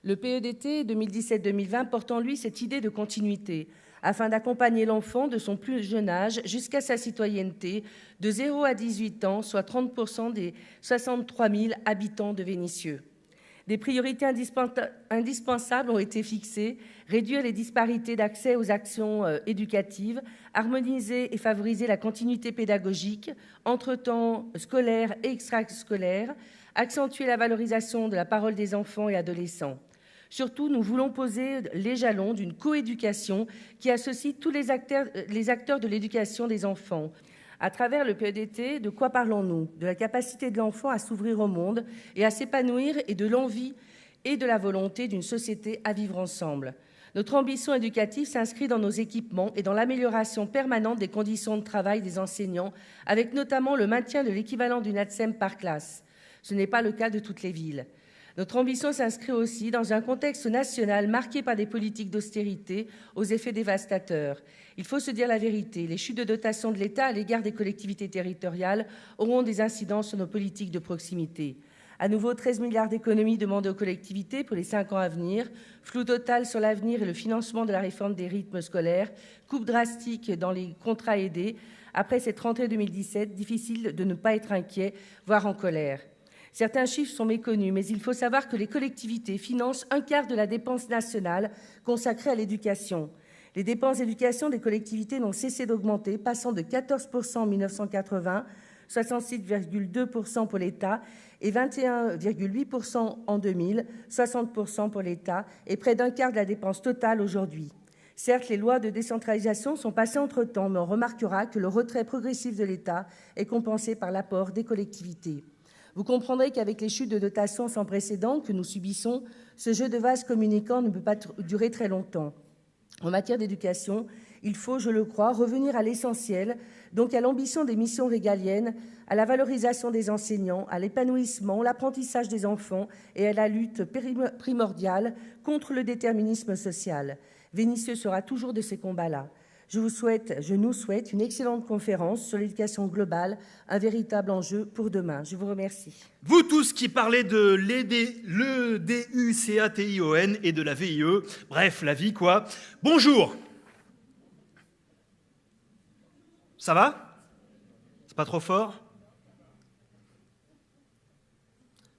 Le PEDT 2017-2020 porte en lui cette idée de continuité, afin d'accompagner l'enfant de son plus jeune âge jusqu'à sa citoyenneté, de 0 à 18 ans, soit 30% des 63 000 habitants de Vénissieux. Des priorités indispensables ont été fixées: réduire les disparités d'accès aux actions éducatives, harmoniser et favoriser la continuité pédagogique entre temps scolaire et extrascolaire, accentuer la valorisation de la parole des enfants et adolescents. Surtout, nous voulons poser les jalons d'une coéducation qui associe tous les acteurs de l'éducation des enfants. À travers le PEDT, de quoi parlons-nous? De la capacité de l'enfant à s'ouvrir au monde et à s'épanouir, et de l'envie et de la volonté d'une société à vivre ensemble. Notre ambition éducative s'inscrit dans nos équipements et dans l'amélioration permanente des conditions de travail des enseignants, avec notamment le maintien de l'équivalent d'une ATSEM par classe. Ce n'est pas le cas de toutes les villes. Notre ambition s'inscrit aussi dans un contexte national marqué par des politiques d'austérité aux effets dévastateurs. Il faut se dire la vérité, les chutes de dotation de l'État à l'égard des collectivités territoriales auront des incidences sur nos politiques de proximité. À nouveau, 13 milliards d'économies demandées aux collectivités pour les 5 ans à venir, flou total sur l'avenir et le financement de la réforme des rythmes scolaires, coupe drastique dans les contrats aidés. Après cette rentrée 2017, difficile de ne pas être inquiet, voire en colère. Certains chiffres sont méconnus, mais il faut savoir que les collectivités financent un quart de la dépense nationale consacrée à l'éducation. Les dépenses d'éducation des collectivités n'ont cessé d'augmenter, passant de 14% en 1980, 66,2% pour l'État et 21,8% en 2000, 60% pour l'État et près d'un quart de la dépense totale aujourd'hui. Certes, les lois de décentralisation sont passées entre-temps, mais on remarquera que le retrait progressif de l'État est compensé par l'apport des collectivités. Vous comprendrez qu'avec les chutes de dotation sans précédent que nous subissons, ce jeu de vases communicants ne peut pas durer très longtemps. En matière d'éducation, il faut, je le crois, revenir à l'essentiel, donc à l'ambition des missions régaliennes, à la valorisation des enseignants, à l'épanouissement, l'apprentissage des enfants et à la lutte primordiale contre le déterminisme social. Vénissieux sera toujours de ces combats-là. Je nous souhaite une excellente conférence sur l'éducation globale, un véritable enjeu pour demain. Je vous remercie. Vous tous qui parlez de l'EDUCATION et de la VIE, bref, la vie quoi. Bonjour. Ça va? C'est pas trop fort?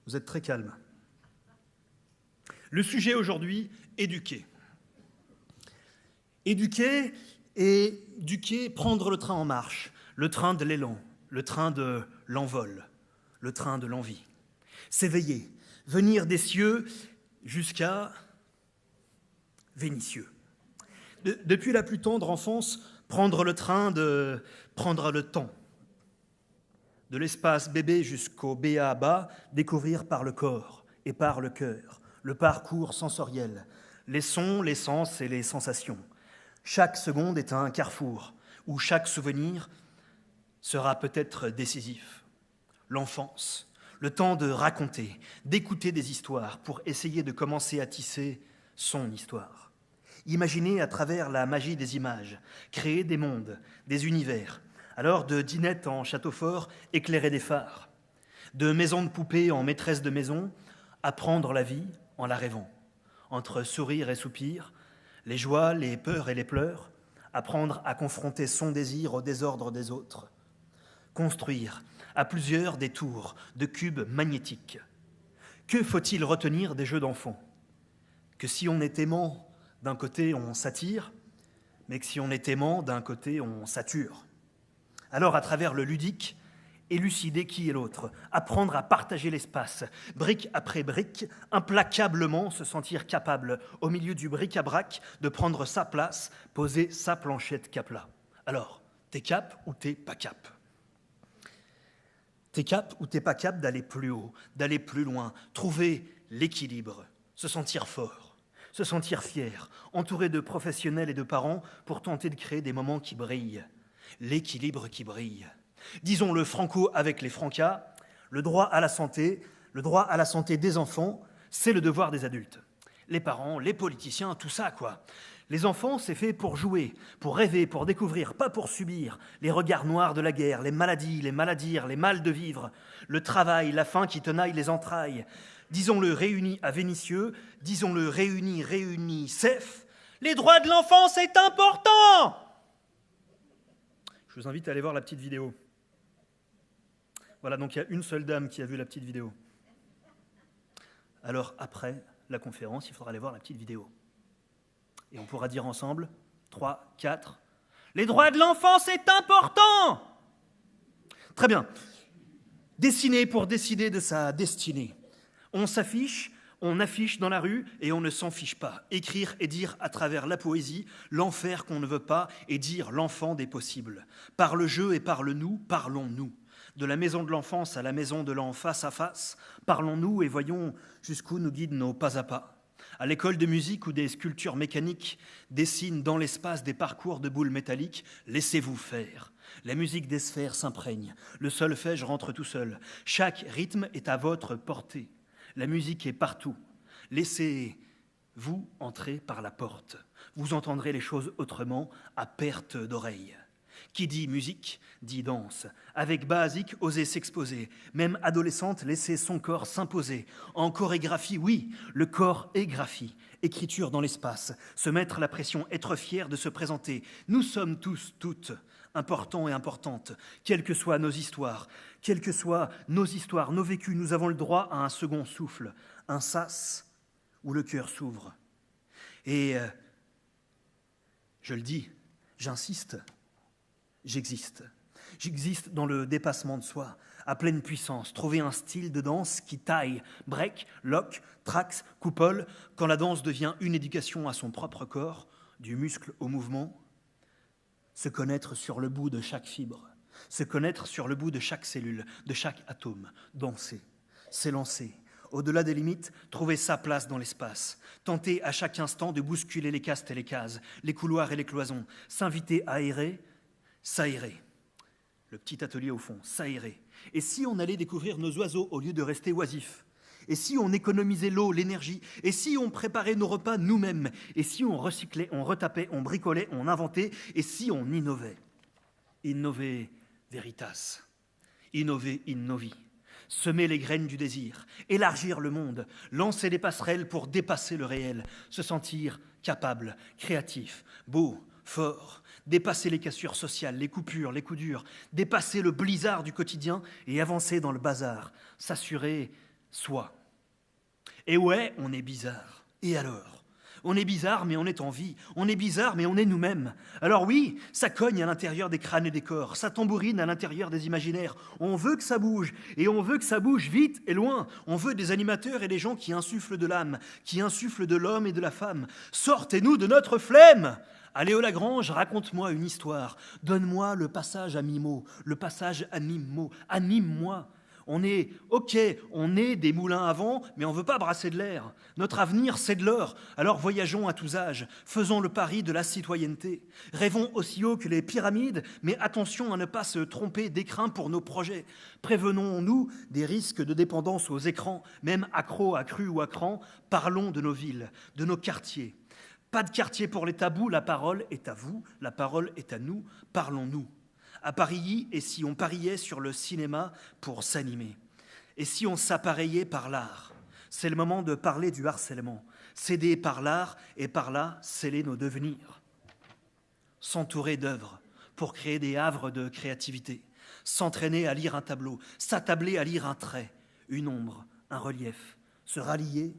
Vous êtes très calme. Le sujet aujourd'hui, éduquer. Éduquer et prendre le train en marche, le train de l'élan, le train de l'envol, le train de l'envie. S'éveiller, venir des cieux jusqu'à Vénissieux. Depuis la plus tendre enfance, prendre le train de prendre le temps. De l'espace bébé jusqu'au béaba, découvrir par le corps et par le cœur, le parcours sensoriel, les sons, les sens et les sensations. Chaque seconde est un carrefour où chaque souvenir sera peut-être décisif. L'enfance, le temps de raconter, d'écouter des histoires pour essayer de commencer à tisser son histoire. Imaginer à travers la magie des images, créer des mondes, des univers. Alors de dinette en château fort, éclairer des phares. De maison de poupée en maîtresse de maison, apprendre la vie en la rêvant. Entre sourire et soupir, les joies, les peurs et les pleurs, apprendre à confronter son désir au désordre des autres. Construire à plusieurs des tours de cubes magnétiques. Que faut-il retenir des jeux d'enfants? Que si on est aimant, d'un côté on s'attire, mais que si on est aimant, d'un côté on sature. Alors à travers le ludique, élucider qui est l'autre, apprendre à partager l'espace, brique après brique, implacablement se sentir capable, au milieu du bric-à-brac, de prendre sa place, poser sa planchette cap-là. Alors, t'es cap ou t'es pas cap? T'es cap ou t'es pas cap d'aller plus haut, d'aller plus loin, trouver l'équilibre, se sentir fort, se sentir fier, entouré de professionnels et de parents pour tenter de créer des moments qui brillent, l'équilibre qui brille. Disons-le franco avec les francas, le droit à la santé des enfants, c'est le devoir des adultes. Les parents, les politiciens, tout ça, quoi. Les enfants, c'est fait pour jouer, pour rêver, pour découvrir, pas pour subir les regards noirs de la guerre, les maladies, les maladies, les mal de vivre, le travail, la faim qui tenaille les entrailles, disons-le réunis à Vénitieux, disons-le réunis, CEF, les droits de l'enfant, c'est important! Je vous invite à aller voir la petite vidéo. Voilà, donc il y a une seule dame qui a vu la petite vidéo. Alors après la conférence, il faudra aller voir la petite vidéo. Et on pourra dire ensemble, 3, 4, les droits de l'enfant, c'est important! Très bien. Dessiner pour décider de sa destinée. On s'affiche, on affiche dans la rue et on ne s'en fiche pas. Écrire et dire à travers la poésie l'enfer qu'on ne veut pas et dire l'enfant des possibles. Par le jeu et par le nous, parlons-nous. De la maison de l'enfance à la maison de l'en face à face, parlons-nous et voyons jusqu'où nous guident nos pas à pas. À l'école de musique où des sculptures mécaniques dessinent dans l'espace des parcours de boules métalliques, laissez-vous faire. La musique des sphères s'imprègne, le solfège rentre tout seul. Chaque rythme est à votre portée. La musique est partout. Laissez-vous entrer par la porte. Vous entendrez les choses autrement, à perte d'oreille. Qui dit musique, dit danse. Avec basique, osez s'exposer. Même adolescente, laissez son corps s'imposer. En chorégraphie, oui, le corps est graphie. Écriture dans l'espace, se mettre la pression, être fier de se présenter. Nous sommes tous, toutes, importants et importantes, quelles que soient nos histoires, nos vécus, nous avons le droit à un second souffle, un sas où le cœur s'ouvre. Et je le dis, j'insiste, j'existe. J'existe dans le dépassement de soi, à pleine puissance, trouver un style de danse qui taille, break, lock, trax, coupole, quand la danse devient une éducation à son propre corps, du muscle au mouvement, se connaître sur le bout de chaque fibre, se connaître sur le bout de chaque cellule, de chaque atome, danser, s'élancer, au-delà des limites, trouver sa place dans l'espace, tenter à chaque instant de bousculer les castes et les cases, les couloirs et les cloisons, s'inviter à aérer, s'aérer. Le petit atelier au fond, s'aérer. Et si on allait découvrir nos oiseaux au lieu de rester oisifs? Et si on économisait l'eau, l'énergie? Et si on préparait nos repas nous-mêmes? Et si on recyclait, on retapait, on bricolait, on inventait? Et si on innovait? Innover veritas. Innover innovi. Semer les graines du désir. Élargir le monde. Lancer des passerelles pour dépasser le réel. Se sentir capable, créatif, beau, fort. Dépasser les cassures sociales, les coupures, les coups durs. Dépasser le blizzard du quotidien et avancer dans le bazar. S'assurer soi. Et ouais, on est bizarre. Et alors? On est bizarre, mais on est en vie. On est bizarre, mais on est nous-mêmes. Alors oui, ça cogne à l'intérieur des crânes et des corps. Ça tambourine à l'intérieur des imaginaires. On veut que ça bouge. Et on veut que ça bouge vite et loin. On veut des animateurs et des gens qui insufflent de l'âme, qui insufflent de l'homme et de la femme. Sortez-nous de notre flemme! Allez au Lagrange, raconte-moi une histoire. Donne-moi le passage à mi-mot, le passage à mi-mot. Anime-moi. On est des moulins à vent, mais on ne veut pas brasser de l'air. Notre avenir, c'est de l'or. Alors voyageons à tous âges, faisons le pari de la citoyenneté. Rêvons aussi haut que les pyramides, mais attention à ne pas se tromper d'écrin pour nos projets. Prévenons-nous des risques de dépendance aux écrans, même accros à cru ou à cran. Parlons de nos villes, de nos quartiers. Pas de quartier pour les tabous, la parole est à vous, la parole est à nous, parlons-nous. À Paris, et si on pariait sur le cinéma pour s'animer? Et si on s'appareillait par l'art? C'est le moment de parler du harcèlement, céder par l'art et par là sceller nos devenirs. S'entourer d'œuvres pour créer des havres de créativité, s'entraîner à lire un tableau, s'attabler à lire un trait, une ombre, un relief, se rallier,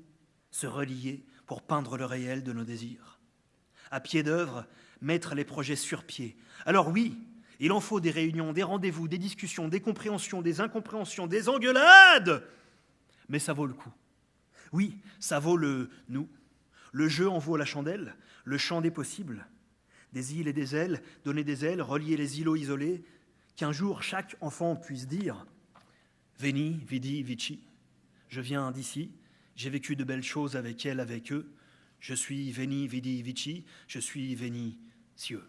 se relier pour peindre le réel de nos désirs. À pied d'œuvre, mettre les projets sur pied. Alors oui, il en faut des réunions, des rendez-vous, des discussions, des compréhensions, des incompréhensions, des engueulades. Mais ça vaut le coup. Oui, ça vaut le nous. Le jeu en vaut la chandelle, le champ des possibles. Des îles et des ailes, donner des ailes, relier les îlots isolés, qu'un jour chaque enfant puisse dire « Veni, vidi, vici ». Je viens d'ici, j'ai vécu de belles choses avec elle, avec eux. Je suis veni, vidi, vici, je suis veni, cieux.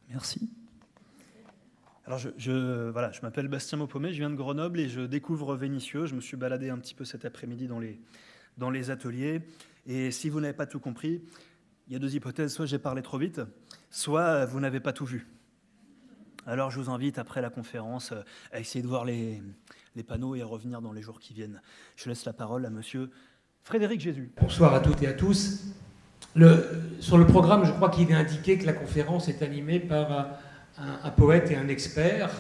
Merci. Alors voilà, je m'appelle Bastien Maupomet, je viens de Grenoble et je découvre Vénissieux. Je me suis baladé un petit peu cet après-midi dans les ateliers. Et si vous n'avez pas tout compris, il y a deux hypothèses. Soit j'ai parlé trop vite, soit vous n'avez pas tout vu. Alors je vous invite après la conférence à essayer de voir les panneaux et à revenir dans les jours qui viennent. Je laisse la parole à monsieur Frédéric Jésus. Bonsoir à toutes et à tous. Sur le programme, je crois qu'il est indiqué que la conférence est animée par un poète et un expert.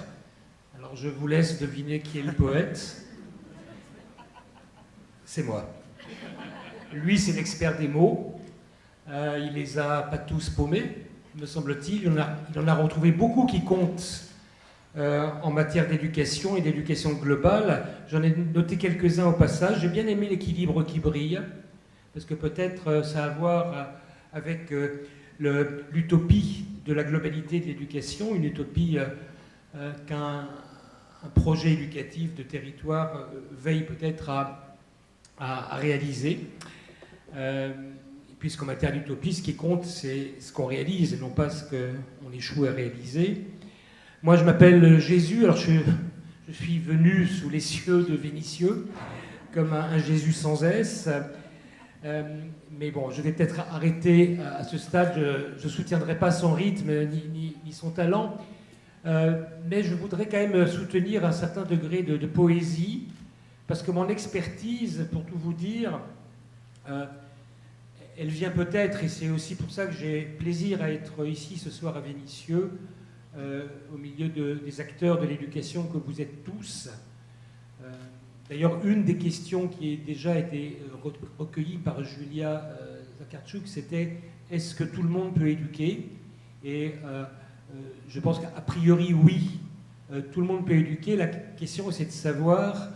Alors je vous laisse deviner qui est le poète. C'est moi. Lui, c'est l'expert des mots. Il les a pas tous paumés, me semble-t-il. Il en a retrouvé beaucoup qui comptent en matière d'éducation et d'éducation globale. J'en ai noté quelques-uns au passage. J'ai bien aimé l'équilibre qui brille, parce que peut-être ça a à voir avec l'utopie de la globalité de l'éducation, une utopie qu'un projet éducatif de territoire veille peut-être à réaliser. Puisqu'en matière d'utopie, ce qui compte, c'est ce qu'on réalise et non pas ce qu'on échoue à réaliser. Moi, je m'appelle Jésus, alors je suis venu sous les cieux de Vénissieux, comme un Jésus sans S. Mais bon, je vais peut-être arrêter à ce stade. Je ne soutiendrai pas son rythme ni son talent, mais je voudrais quand même soutenir un certain degré de poésie, parce que mon expertise, pour tout vous dire, elle vient peut-être, et c'est aussi pour ça que j'ai plaisir à être ici ce soir à Vénissieux, au milieu des acteurs de l'éducation que vous êtes tous. D'ailleurs, une des questions qui a déjà été recueillie par Julia Zakarczuk, c'était « Est-ce que tout le monde peut éduquer ?» Et je pense qu'a priori, oui, tout le monde peut éduquer. La question, c'est de savoir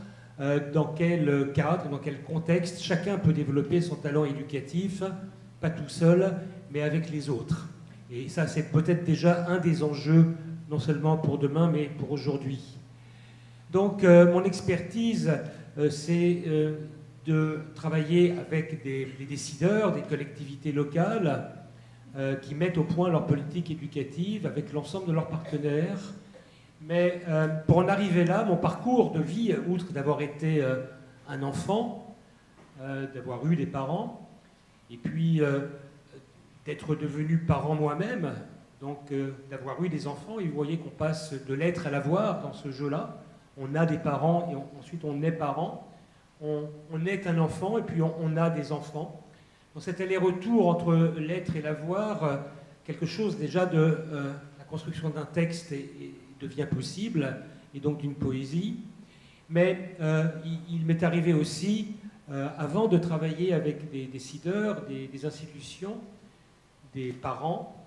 dans quel cadre, dans quel contexte chacun peut développer son talent éducatif, pas tout seul, mais avec les autres. Et ça, c'est peut-être déjà un des enjeux, non seulement pour demain, mais pour aujourd'hui. Donc, mon expertise, c'est de travailler avec des décideurs, des collectivités locales qui mettent au point leur politique éducative avec l'ensemble de leurs partenaires. Mais pour en arriver là, mon parcours de vie, outre d'avoir été un enfant, d'avoir eu des parents, et puis d'être devenu parent moi-même, donc d'avoir eu des enfants, et vous voyez qu'on passe de l'être à l'avoir dans ce jeu-là. On a des parents et ensuite on est parent. On est un enfant et puis on a des enfants. Dans cet aller-retour entre l'être et l'avoir, quelque chose déjà de la construction d'un texte devient possible, et donc d'une poésie. Mais il m'est arrivé aussi, avant de travailler avec des décideurs, des institutions, des parents,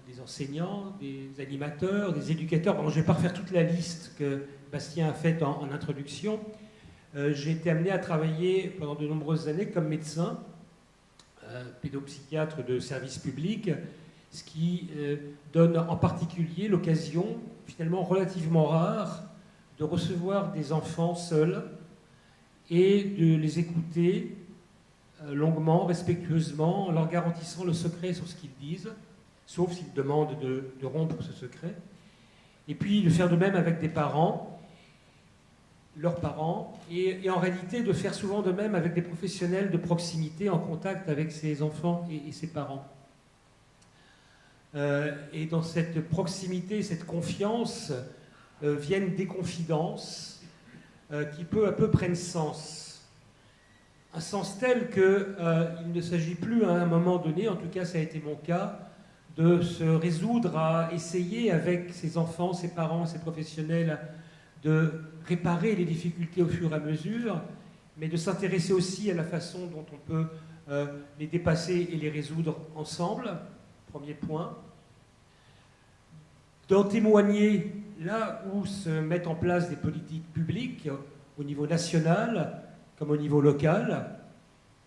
des enseignants, des animateurs, des éducateurs. Bon, je ne vais pas refaire toute la liste que Bastien a faite en introduction. J'ai été amené à travailler pendant de nombreuses années comme médecin, pédopsychiatre de service public, ce qui donne en particulier l'occasion, finalement relativement rare, de recevoir des enfants seuls et de les écouter longuement, respectueusement, en leur garantissant le secret sur ce qu'ils disent, sauf s'ils demandent de rompre ce secret. Et puis de faire de même avec des parents, leurs parents, et en réalité de faire souvent de même avec des professionnels de proximité en contact avec ses enfants et ses parents. Et dans cette proximité, cette confiance, viennent des confidences qui peu à peu prennent sens. Un sens tel qu'il ne s'agit plus à un moment donné, en tout cas ça a été mon cas, de se résoudre à essayer avec ses enfants, ses parents, ses professionnels, de réparer les difficultés au fur et à mesure, mais de s'intéresser aussi à la façon dont on peut les dépasser et les résoudre ensemble, premier point. D'en témoigner là où se mettent en place des politiques publiques, au niveau national comme au niveau local.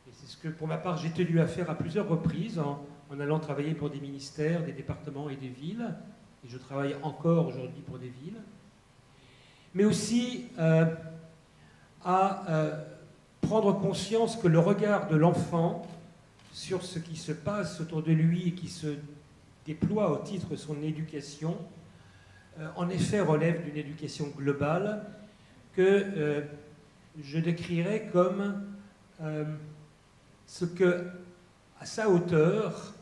Et c'est ce que, pour ma part, j'ai tenu à faire à plusieurs reprises, en allant travailler pour des ministères, des départements et des villes. Et je travaille encore aujourd'hui pour des villes. Mais aussi à prendre conscience que le regard de l'enfant sur ce qui se passe autour de lui et qui se déploie au titre de son éducation en effet, relève d'une éducation globale que je décrirais comme ce que, à sa hauteur,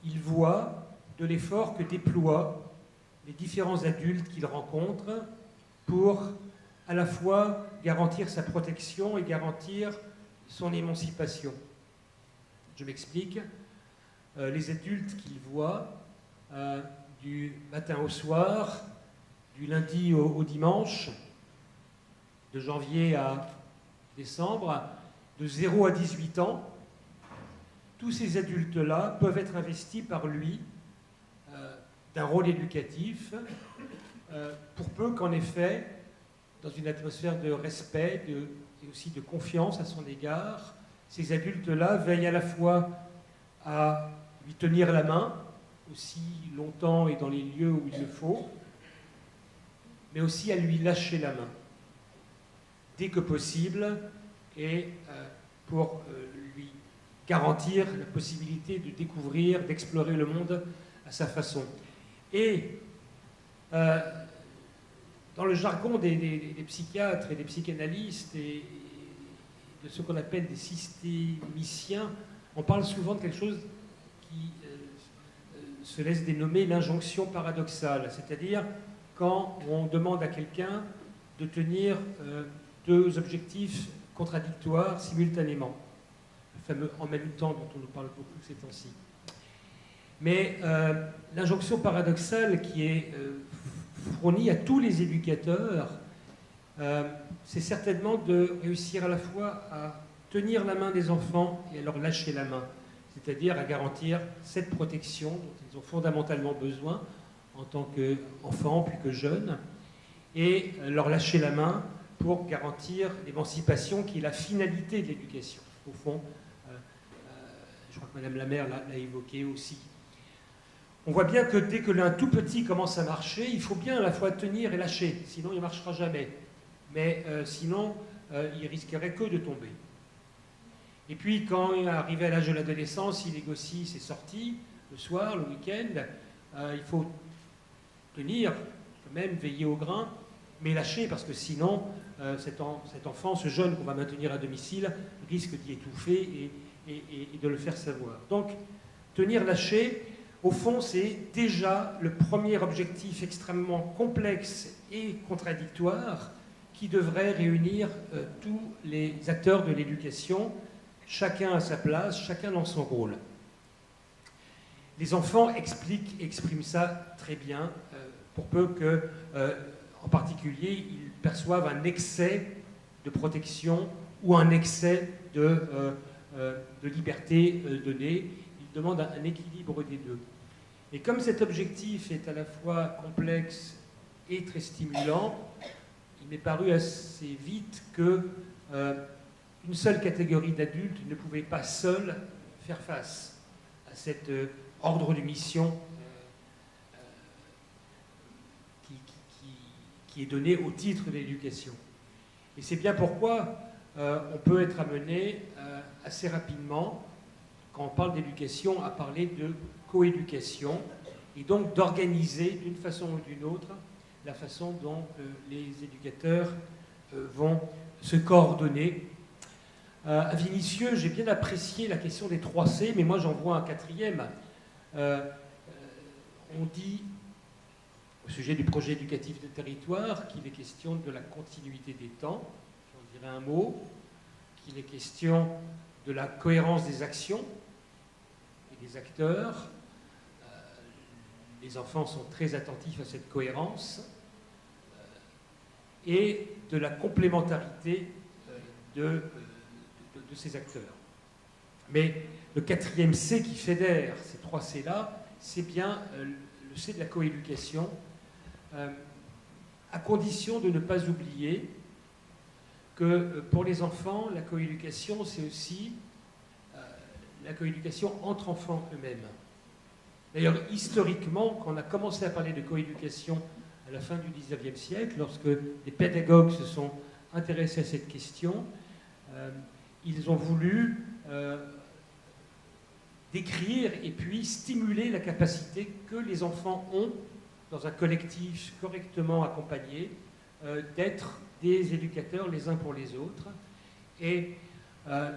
il voit de l'effort que déploient les différents adultes qu'il rencontre pour à la fois garantir sa protection et garantir son émancipation. Je m'explique. Les adultes qu'il voit du matin au soir, du lundi au dimanche, de janvier à décembre, de 0 à 18 ans, tous ces adultes-là peuvent être investis par lui d'un rôle éducatif, pour peu qu'en effet, dans une atmosphère de respect et aussi de confiance à son égard, ces adultes-là veillent à la fois à lui tenir la main, aussi longtemps et dans les lieux où il le faut, mais aussi à lui lâcher la main, dès que possible, et pour lui garantir la possibilité de découvrir, d'explorer le monde à sa façon. Et dans le jargon des psychiatres et des psychanalystes et de ce qu'on appelle des systémiciens, on parle souvent de quelque chose qui se laisse dénommer l'injonction paradoxale, c'est-à-dire quand on demande à quelqu'un de tenir deux objectifs contradictoires simultanément, le fameux « en même temps » dont on nous parle beaucoup ces temps-ci. Mais l'injonction paradoxale qui est fournie à tous les éducateurs, c'est certainement de réussir à la fois à tenir la main des enfants et à leur lâcher la main, c'est-à-dire à garantir cette protection dont ils ont fondamentalement besoin en tant qu'enfants puis que jeunes, et leur lâcher la main pour garantir l'émancipation qui est la finalité de l'éducation. Au fond, je crois que Madame la maire l'a évoqué aussi. On voit bien que dès que l'un tout petit commence à marcher, il faut bien à la fois tenir et lâcher, sinon il ne marchera jamais. Mais sinon, il risquerait que de tomber. Et puis, quand il est arrivé à l'âge de l'adolescence, il négocie ses sorties, le soir, le week-end. Il faut tenir, quand même, veiller au grain, mais lâcher, parce que sinon, cet enfant, ce jeune qu'on va maintenir à domicile, risque d'y étouffer et de le faire savoir. Donc, tenir, lâcher, au fond, c'est déjà le premier objectif extrêmement complexe et contradictoire qui devrait réunir tous les acteurs de l'éducation, chacun à sa place, chacun dans son rôle. Les enfants expriment ça très bien, pour peu que, en particulier, ils perçoivent un excès de protection ou un excès de liberté donnée. Ils demandent un équilibre des deux. Et comme cet objectif est à la fois complexe et très stimulant, il m'est paru assez vite que une seule catégorie d'adultes ne pouvait pas seule faire face à cet ordre de mission qui est donné au titre de l'éducation. Et c'est bien pourquoi on peut être amené assez rapidement, quand on parle d'éducation, à parler de coéducation, et donc d'organiser d'une façon ou d'une autre la façon dont les éducateurs vont se coordonner. À Vénissieux, j'ai bien apprécié la question des 3 C, mais moi j'en vois un quatrième. On dit, au sujet du projet éducatif de territoire, qu'il est question de la continuité des temps, j'en dirais un mot, qu'il est question de la cohérence des actions et des acteurs. Les enfants sont très attentifs à cette cohérence, et de la complémentarité de ces acteurs. Mais le 4e C qui fédère ces 3 C-là, c'est bien le C de la coéducation, à condition de ne pas oublier que pour les enfants, la coéducation, c'est aussi la coéducation entre enfants eux-mêmes. D'ailleurs, historiquement, quand on a commencé à parler de coéducation à la fin du XIXe siècle, lorsque les pédagogues se sont intéressés à cette question, ils ont voulu décrire et puis stimuler la capacité que les enfants ont dans un collectif correctement accompagné, d'être des éducateurs les uns pour les autres. Et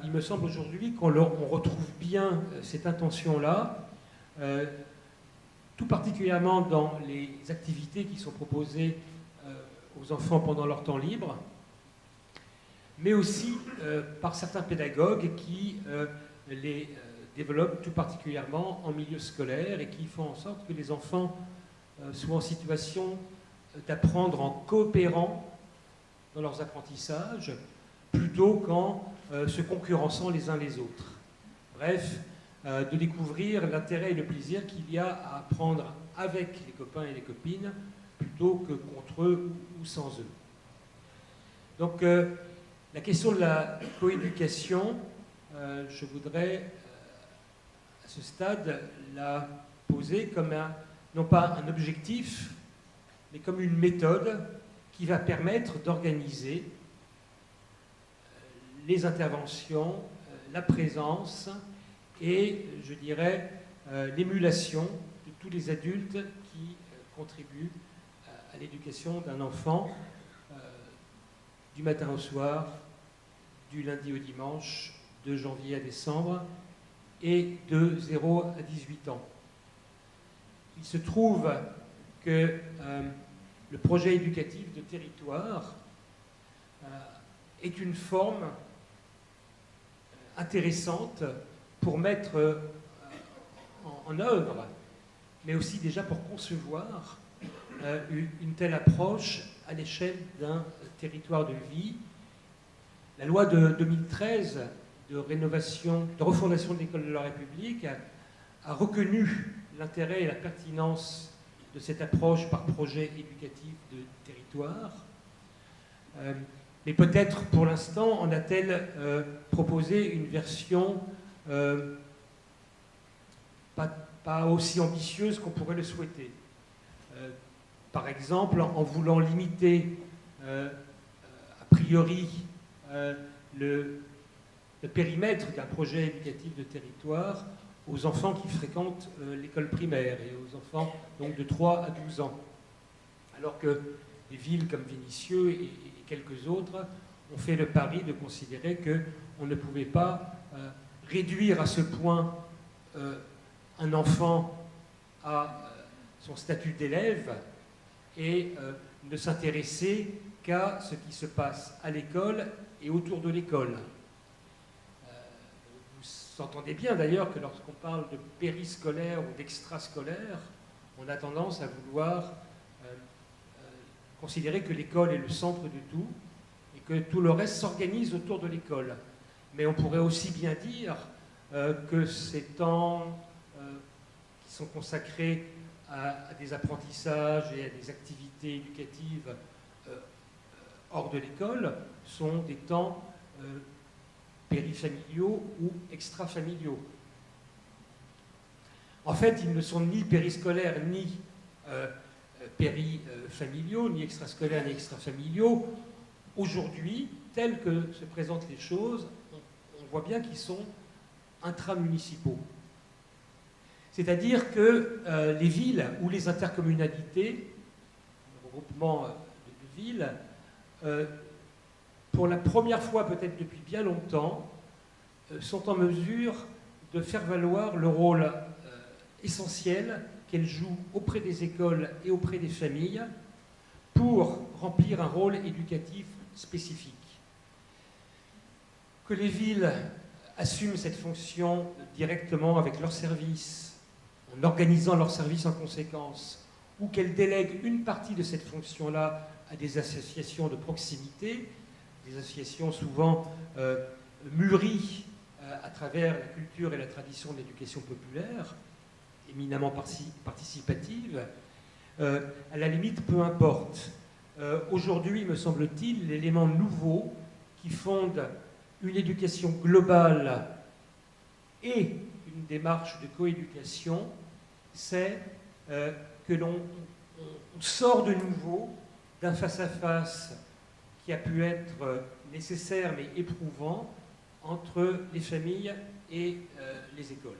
il me semble aujourd'hui qu'on retrouve bien cette intention-là, tout particulièrement dans les activités qui sont proposées aux enfants pendant leur temps libre, mais aussi par certains pédagogues qui les développent tout particulièrement en milieu scolaire et qui font en sorte que les enfants soient en situation d'apprendre en coopérant dans leurs apprentissages plutôt qu'en se concurrençant les uns les autres. Bref, de découvrir l'intérêt et le plaisir qu'il y a à apprendre avec les copains et les copines plutôt que contre eux ou sans eux. Donc, la question de la coéducation, je voudrais à ce stade la poser comme non pas un objectif, mais comme une méthode qui va permettre d'organiser les interventions, la présence et, je dirais, l'émulation de tous les adultes qui contribuent à l'éducation d'un enfant du matin au soir, du lundi au dimanche, de janvier à décembre, et de 0 à 18 ans. Il se trouve que le projet éducatif de territoire est une forme intéressante pour mettre en œuvre, mais aussi déjà pour concevoir une telle approche à l'échelle d'un territoire de vie. La loi de 2013 de refondation de l'école de la République a reconnu l'intérêt et la pertinence de cette approche par projet éducatif de territoire. Mais peut-être pour l'instant en a-t-elle proposé une version pas aussi ambitieuse qu'on pourrait le souhaiter. Par exemple, en voulant limiter a priori le périmètre d'un projet éducatif de territoire aux enfants qui fréquentent l'école primaire et aux enfants donc de 3 à 12 ans. Alors que des villes comme Vénissieux et quelques autres ont fait le pari de considérer qu'on ne pouvait pas réduire à ce point un enfant à son statut d'élève et ne s'intéresser qu'à ce qui se passe à l'école et autour de l'école. Vous entendez bien d'ailleurs que lorsqu'on parle de périscolaire ou d'extrascolaire, on a tendance à vouloir considérer que l'école est le centre de tout et que tout le reste s'organise autour de l'école. Mais on pourrait aussi bien dire que ces temps qui sont consacrés à des apprentissages et à des activités éducatives hors de l'école sont des temps périfamiliaux ou extrafamiliaux. En fait, ils ne sont ni périscolaires, ni périfamiliaux, ni extrascolaires, ni extrafamiliaux. Aujourd'hui, telles que se présentent les choses, on voit bien qu'ils sont intramunicipaux. C'est-à-dire que les villes ou les intercommunalités, le regroupement de villes, pour la première fois peut-être depuis bien longtemps, sont en mesure de faire valoir le rôle essentiel qu'elles jouent auprès des écoles et auprès des familles pour remplir un rôle éducatif spécifique. Que les villes assument cette fonction directement avec leurs services, en organisant leurs services en conséquence, ou qu'elles délèguent une partie de cette fonction-là à des associations de proximité, des associations souvent mûries à travers la culture et la tradition de l'éducation populaire, éminemment participative, à la limite, peu importe. Aujourd'hui, me semble-t-il, l'élément nouveau qui fonde une éducation globale et une démarche de coéducation, c'est que l'on sort de nouveau d'un face-à-face qui a pu être nécessaire mais éprouvant entre les familles et les écoles,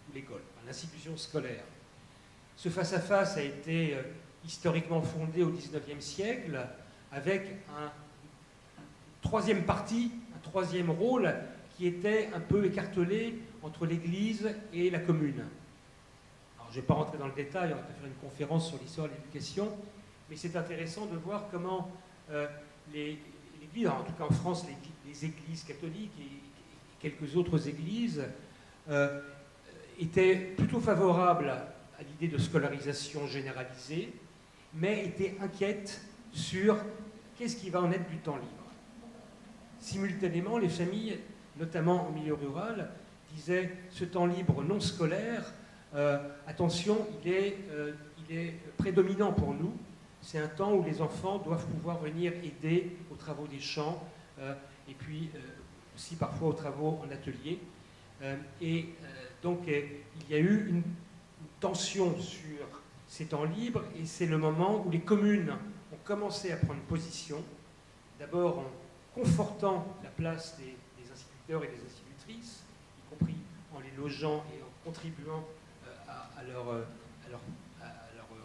ou l'école, l'institution scolaire. Ce face-à-face a été historiquement fondée au XIXe siècle, avec un troisième partie, un troisième rôle qui était un peu écartelé entre l'Église et la commune. Alors, je ne vais pas rentrer dans le détail, on va faire une conférence sur l'histoire de l'éducation, mais c'est intéressant de voir comment l'Église, en tout cas en France, les églises catholiques et quelques autres églises étaient plutôt favorables à l'idée de scolarisation généralisée, mais étaient inquiètes sur qu'est-ce qui va en être du temps libre. Simultanément, les familles, notamment au milieu rural, disaient ce temps libre non scolaire, attention, il est prédominant pour nous. C'est un temps où les enfants doivent pouvoir venir aider aux travaux des champs et puis aussi parfois aux travaux en atelier. Donc il y a eu une tension sur ces temps libres et c'est le moment où les communes ont commencé à prendre position, d'abord en confortant la place des instituteurs et des institutrices, y compris en les logeant et en contribuant à leur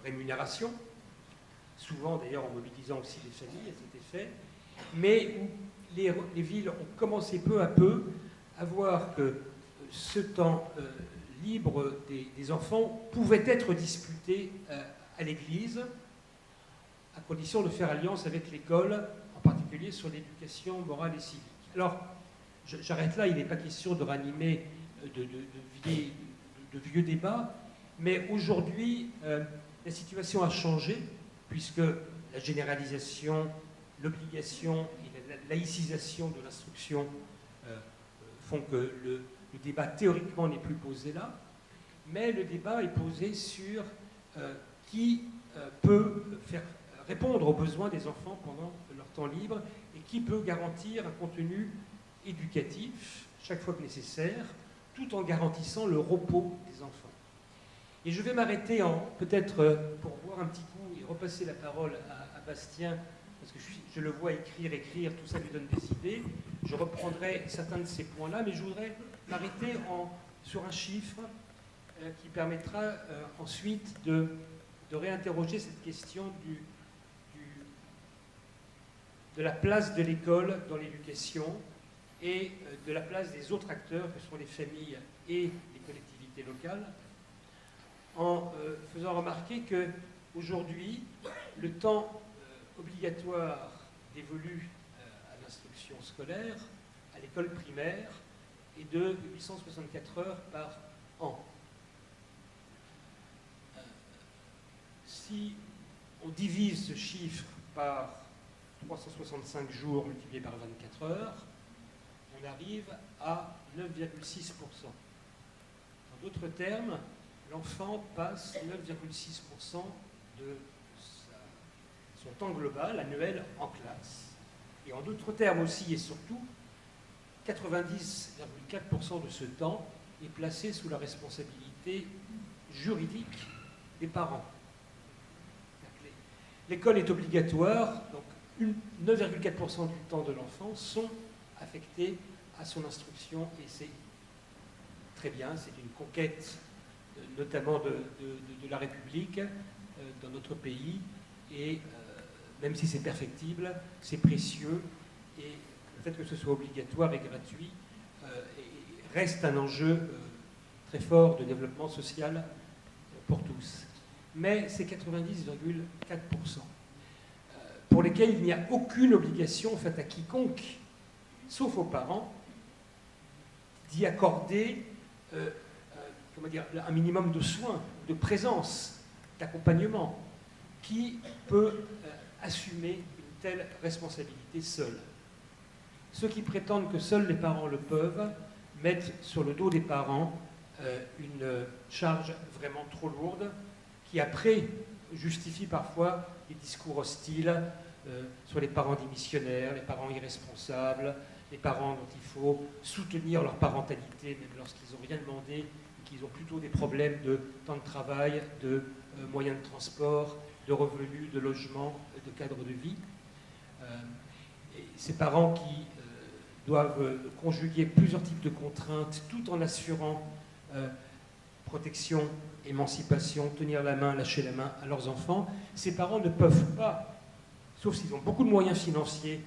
rémunération, souvent d'ailleurs en mobilisant aussi les familles, c'était fait, mais où les villes ont commencé peu à peu à voir que ce temps libre des enfants pouvait être disputé à l'église, à condition de faire alliance avec l'école, en particulier sur l'éducation morale et civique. Alors, j'arrête là, il n'est pas question de ranimer de vieux débats, mais aujourd'hui, la situation a changé, puisque la généralisation, l'obligation et la laïcisation de l'instruction font que le débat théoriquement n'est plus posé là, mais le débat est posé sur qui peut faire répondre aux besoins des enfants pendant leur temps libre et qui peut garantir un contenu éducatif chaque fois que nécessaire, tout en garantissant le repos des enfants. Et je vais m'arrêter peut-être pour voir un petit coup et repasser la parole à Bastien, parce que je le vois écrire, tout ça lui donne des idées. Je reprendrai certains de ces points-là, mais je voudrais m'arrêter sur un chiffre qui permettra ensuite de réinterroger cette question de la place de l'école dans l'éducation et de la place des autres acteurs que sont les familles et les collectivités locales, en faisant remarquer qu'aujourd'hui, le temps obligatoire dévolu à l'instruction scolaire, à l'école primaire, est de 864 heures par an. Si on divise ce chiffre par 365 jours multiplié par 24 heures, on arrive à 9,6%. En d'autres termes, l'enfant passe 9,6% de son temps global, annuel, en classe. Et en d'autres termes aussi et surtout, 90,4% de ce temps est placé sous la responsabilité juridique des parents. L'école est obligatoire, donc 9,4% du temps de l'enfant sont affectés à son instruction et c'est très bien, c'est une conquête notamment de la République dans notre pays et même si c'est perfectible, c'est précieux et le fait que ce soit obligatoire et gratuit reste un enjeu très fort de développement social pour tous. Mais c'est 90,4%, pour lesquels il n'y a aucune obligation faite à quiconque, sauf aux parents, d'y accorder un minimum de soins, de présence, d'accompagnement, qui peut assumer une telle responsabilité seul. Ceux qui prétendent que seuls les parents le peuvent mettent sur le dos des parents une charge vraiment trop lourde, qui après justifie parfois des discours hostiles sur les parents démissionnaires, les parents irresponsables, les parents dont il faut soutenir leur parentalité même lorsqu'ils n'ont rien demandé et qu'ils ont plutôt des problèmes de temps de travail, de moyens de transport, de revenus, de logement, de cadre de vie. Et ces parents qui doivent conjuguer plusieurs types de contraintes tout en assurant protection, émancipation, tenir la main, lâcher la main à leurs enfants, ces parents ne peuvent pas, sauf s'ils ont beaucoup de moyens financiers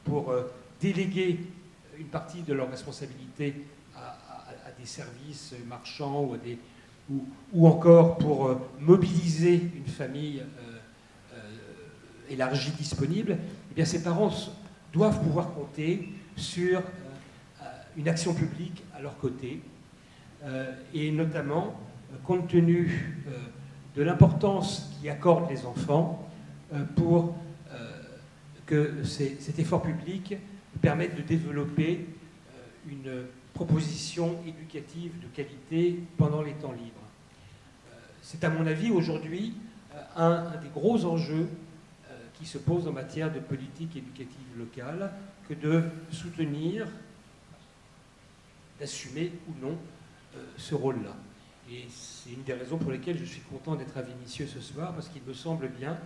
pour déléguer une partie de leurs responsabilités à des services marchands ou encore pour mobiliser une famille élargie disponible, eh bien ces parents doivent pouvoir compter sur une action publique à leur côté, et notamment, compte tenu de l'importance qu'y accordent les enfants, pour que cet effort public permette de développer une proposition éducative de qualité pendant les temps libres. C'est à mon avis aujourd'hui un des gros enjeux qui se pose en matière de politique éducative locale, que de soutenir, d'assumer ou non ce rôle-là. Et c'est une des raisons pour lesquelles je suis content d'être à Vénissieux ce soir, parce qu'il me semble bien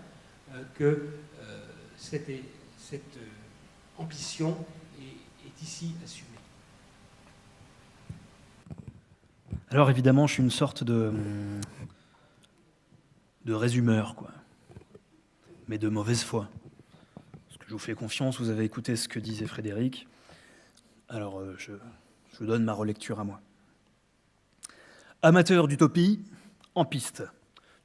que cette ambition est ici assumée. Alors évidemment, je suis une sorte de résumeur, quoi, mais de mauvaise foi. Parce que je vous fais confiance, vous avez écouté ce que disait Frédéric, alors je donne ma relecture à moi. Amateurs d'utopie, en piste.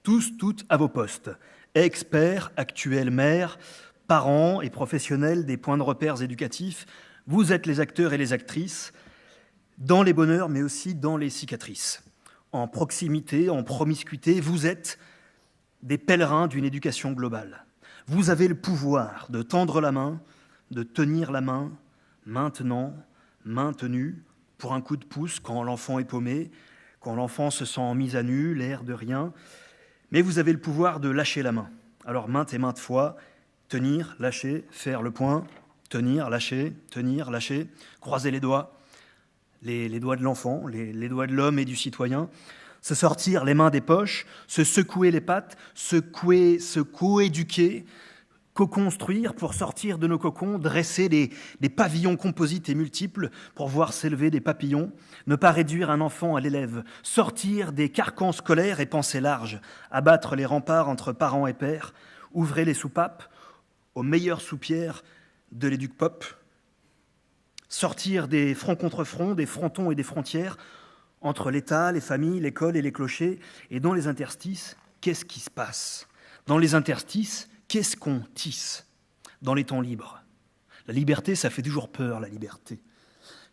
Tous, toutes à vos postes. Experts, actuels maires, parents et professionnels des points de repères éducatifs, vous êtes les acteurs et les actrices, dans les bonheurs, mais aussi dans les cicatrices. En proximité, en promiscuité, vous êtes des pèlerins d'une éducation globale. Vous avez le pouvoir de tendre la main, de tenir la main, maintenant, main tenue, pour un coup de pouce quand l'enfant est paumé, quand l'enfant se sent mis à nu, l'air de rien. Mais vous avez le pouvoir de lâcher la main. Alors maintes et maintes fois, tenir, lâcher, faire le point, tenir, lâcher, croiser les doigts de l'enfant, les doigts de l'homme et du citoyen, se sortir les mains des poches, se secouer les pattes, se co-éduquer, co-construire pour sortir de nos cocons, dresser des pavillons composites et multiples pour voir s'élever des papillons, ne pas réduire un enfant à l'élève, sortir des carcans scolaires et penser large, abattre les remparts entre parents et pères, ouvrir les soupapes aux meilleures soupières de l'éduc-pop, sortir des fronts contre fronts, des frontons et des frontières, entre l'État, les familles, l'école et les clochers, et dans les interstices, qu'est-ce qui se passe ? Dans les interstices, qu'est-ce qu'on tisse dans les temps libres ? La liberté, ça fait toujours peur, la liberté.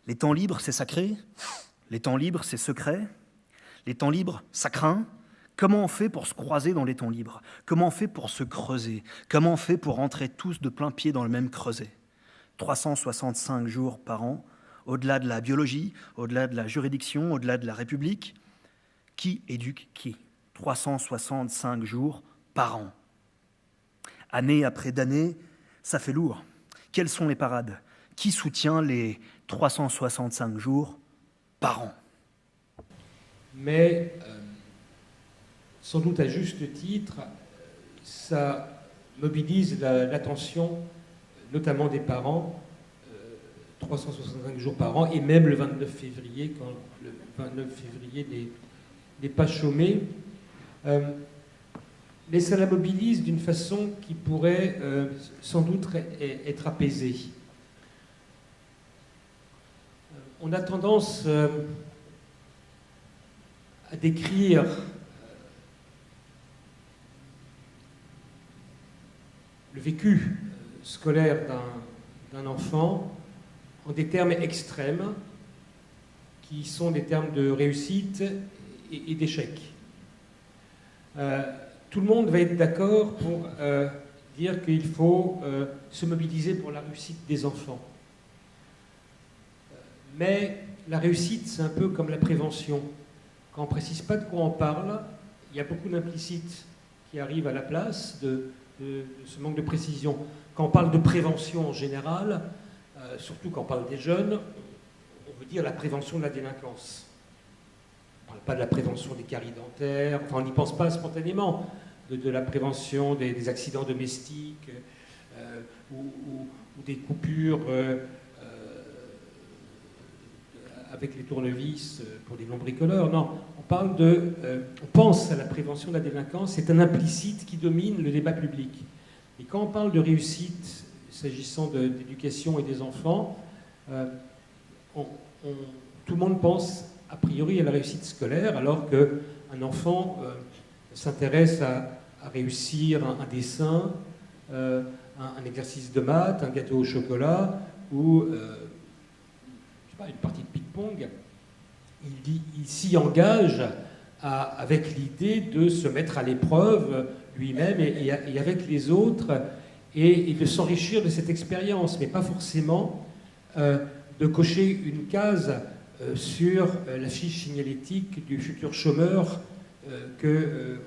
Les temps libres, c'est sacré. Les temps libres, c'est secret. Les temps libres, ça craint. Comment on fait pour se croiser dans les temps libres ? Comment on fait pour se creuser ? Comment on fait pour entrer tous de plein pied dans le même creuset ? 365 jours par an, au-delà de la biologie, au-delà de la juridiction, au-delà de la République. Qui éduque qui ? 365 jours par an. Année après d'année, ça fait lourd. Quelles sont les parades ? Qui soutient les 365 jours par an ? Mais, sans doute à juste titre, ça mobilise l'attention, notamment des parents, 365 jours par an, et même le 29 février, quand le 29 février n'est pas chômé. Mais ça la mobilise d'une façon qui pourrait sans doute être apaisée. On a tendance à décrire le vécu scolaire d'un enfant en des termes extrêmes qui sont des termes de réussite et d'échec. Tout le monde va être d'accord pour dire qu'il faut se mobiliser pour la réussite des enfants. Mais la réussite, c'est un peu comme la prévention. Quand on ne précise pas de quoi on parle, il y a beaucoup d'implicites qui arrivent à la place de ce manque de précision. Quand on parle de prévention en général, surtout quand on parle des jeunes, on veut dire la prévention de la délinquance. On ne parle pas de la prévention des caries dentaires, enfin on n'y pense pas spontanément, de la prévention des accidents domestiques ou des coupures avec les tournevis pour des non-bricoleurs. Non, on pense à la prévention de la délinquance. C'est un implicite qui domine le débat public. Et quand on parle de réussite, s'agissant d'éducation et des enfants, tout le monde pense a priori à la réussite scolaire, alors qu'un enfant s'intéresse à réussir un dessin, un exercice de maths, un gâteau au chocolat ou je sais pas, une partie de ping-pong. Il s'y engage avec l'idée de se mettre à l'épreuve lui-même et avec les autres et de s'enrichir de cette expérience, mais pas forcément de cocher une case sur la fiche signalétique du futur chômeur que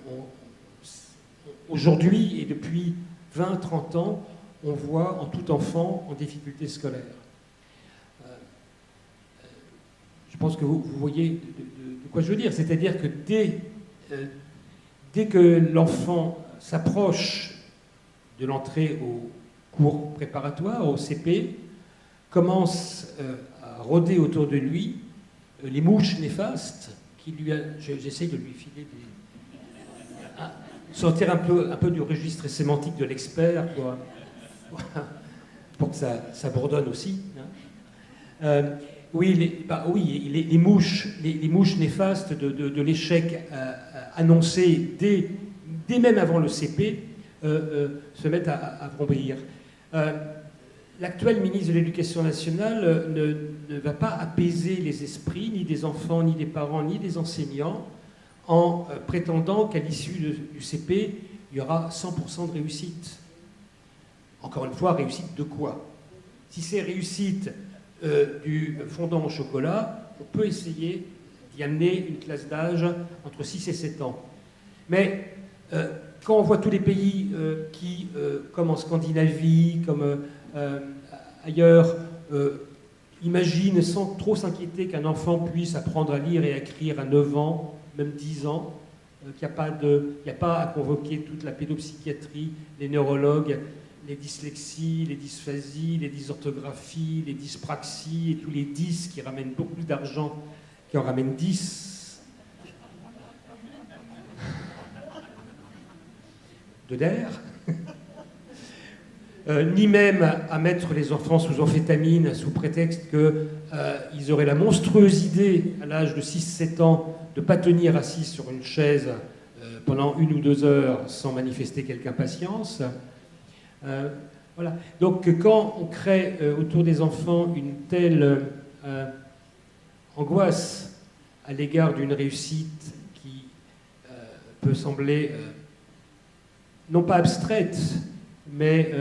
aujourd'hui et depuis 20-30 ans, on voit en tout enfant en difficulté scolaire. Je pense que vous voyez de quoi je veux dire. C'est-à-dire que dès que l'enfant s'approche de l'entrée au cours préparatoire, au CP, commence à rôder autour de lui les mouches néfastes qui lui... J'essaie de lui filer sortir un peu du registre sémantique de l'expert, quoi, pour que ça bourdonne aussi. Hein. Oui, les mouches néfastes de l'échec annoncé dès même avant le CP se mettent à vrombir. L'actuel ministre de l'Éducation nationale ne va pas apaiser les esprits, ni des enfants, ni des parents, ni des enseignants, en prétendant qu'à l'issue du CP, il y aura 100% de réussite. Encore une fois, réussite de quoi? Si c'est réussite du fondant au chocolat, on peut essayer d'y amener une classe d'âge entre 6 et 7 ans. Mais quand on voit tous les pays qui, comme en Scandinavie, comme ailleurs, imaginent sans trop s'inquiéter qu'un enfant puisse apprendre à lire et à écrire à 9 ans, même 10 ans, qu'il n'y a pas à convoquer toute la pédopsychiatrie, les neurologues, les dyslexies, les dysphasies, les dysorthographies, les dyspraxies et tous les 10 qui ramènent beaucoup d'argent, qui en ramènent 10 de d'air, ni même à mettre les enfants sous amphétamine sous prétexte qu'ils auraient la monstrueuse idée, à l'âge de 6-7 ans, de ne pas tenir assis sur une chaise pendant 1 ou 2 heures sans manifester quelque impatience. Voilà. Donc quand on crée autour des enfants une telle angoisse à l'égard d'une réussite qui peut sembler non pas abstraite, mais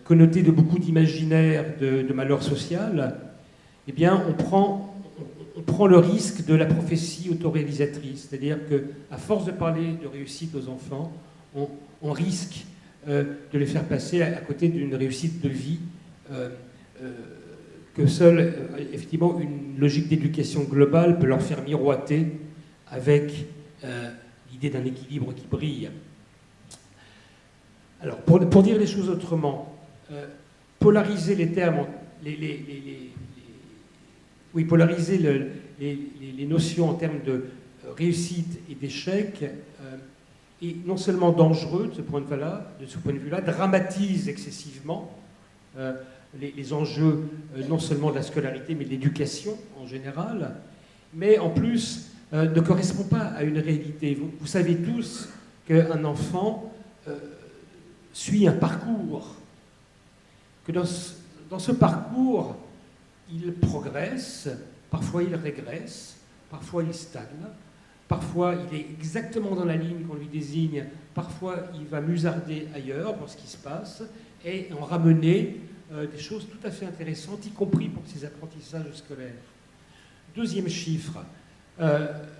connotée de beaucoup d'imaginaire, de malheur social, eh bien on prend le risque de la prophétie autoréalisatrice. C'est-à-dire qu'à force de parler de réussite aux enfants, on risque de les faire passer à côté d'une réussite de vie que seule, effectivement, une logique d'éducation globale peut leur faire miroiter avec l'idée d'un équilibre qui brille. Alors, pour dire les choses autrement, polariser les termes, polariser les notions en termes de réussite et d'échec est non seulement dangereux de ce point de vue-là, dramatise excessivement les enjeux non seulement de la scolarité, mais de l'éducation en général, mais en plus ne correspond pas à une réalité. Vous savez tous qu'un enfant suit un parcours, que dans ce parcours, il progresse, parfois il régresse, parfois il stagne, parfois il est exactement dans la ligne qu'on lui désigne, parfois il va musarder ailleurs pour ce qui se passe, et en ramener des choses tout à fait intéressantes, y compris pour ses apprentissages scolaires. Deuxième chiffre,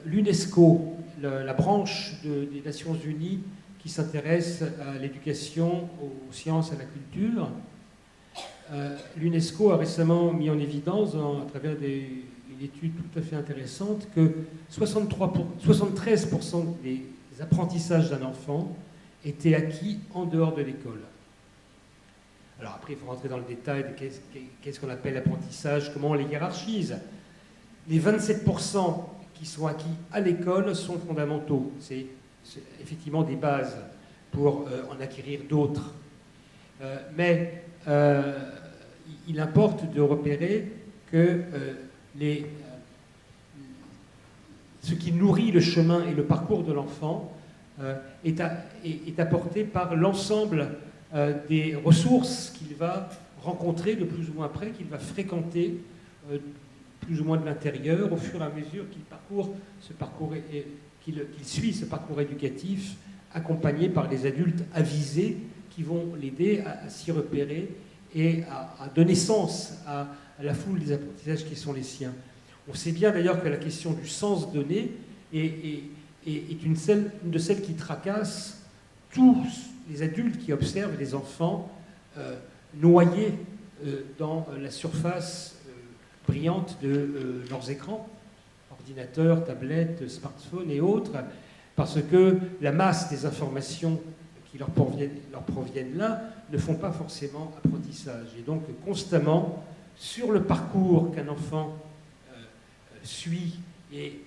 l'UNESCO, la branche des Nations Unies qui s'intéresse à l'éducation, aux sciences, à la culture, l'UNESCO a récemment mis en évidence, à travers une étude tout à fait intéressante, que 73% des apprentissages d'un enfant étaient acquis en dehors de l'école. Alors après, il faut rentrer dans le détail de qu'est-ce qu'on appelle l'apprentissage, comment on les hiérarchise. les 27% qui sont acquis à l'école sont fondamentaux. C'est effectivement des bases pour en acquérir d'autres. Mais il importe de repérer que ce qui nourrit le chemin et le parcours de l'enfant est apporté par l'ensemble des ressources qu'il va rencontrer de plus ou moins près, qu'il va fréquenter plus ou moins de l'intérieur au fur et à mesure qu'il suit ce parcours éducatif, accompagné par des adultes avisés qui vont l'aider à s'y repérer et à donner sens à la foule des apprentissages qui sont les siens. On sait bien d'ailleurs que la question du sens donné est une de celles qui tracasse tous les adultes qui observent les enfants noyés dans la surface brillante de leurs écrans, ordinateurs, tablettes, smartphones et autres, parce que la masse des informations qui leur proviennent là ne font pas forcément apprentissage. Et donc constamment, sur le parcours qu'un enfant suit et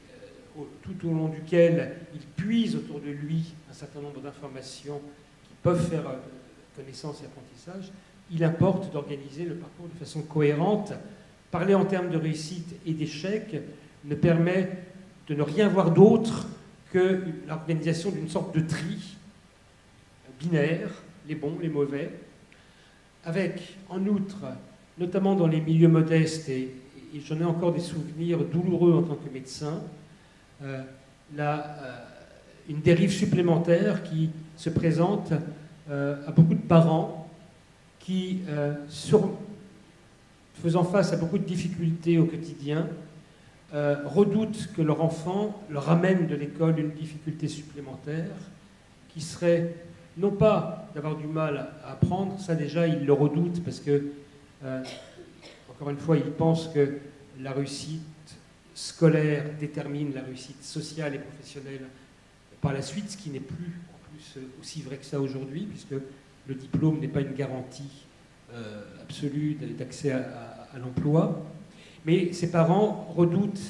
tout au long duquel il puise autour de lui un certain nombre d'informations qui peuvent faire connaissance et apprentissage, il importe d'organiser le parcours de façon cohérente. Parler en termes de réussite et d'échec ne permet de ne rien voir d'autre que l'organisation d'une sorte de tri binaire, les bons, les mauvais, avec en outre, notamment dans les milieux modestes, et j'en ai encore des souvenirs douloureux en tant que médecin, une dérive supplémentaire qui se présente à beaucoup de parents qui, faisant face à beaucoup de difficultés au quotidien, redoutent que leur enfant leur amène de l'école une difficulté supplémentaire qui serait non pas d'avoir du mal à apprendre, ça déjà ils le redoutent parce que, encore une fois, ils pensent que la réussite scolaire détermine la réussite sociale et professionnelle par la suite, ce qui n'est plus en plus aussi vrai que ça aujourd'hui, puisque le diplôme n'est pas une garantie absolue d'accès à l'emploi. Mais ces parents redoutent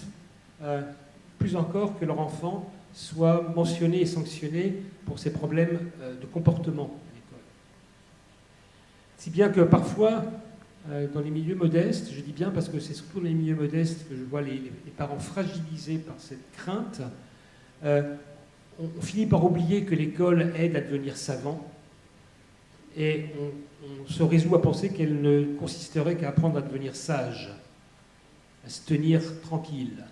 plus encore que leur enfant soit mentionné et sanctionné pour ses problèmes de comportement à l'école. Si bien que parfois, dans les milieux modestes, je dis bien parce que c'est surtout dans les milieux modestes que je vois les parents fragilisés par cette crainte, on finit par oublier que l'école aide à devenir savant et on se résout à penser qu'elle ne consisterait qu'à apprendre à devenir sage, à se tenir tranquille.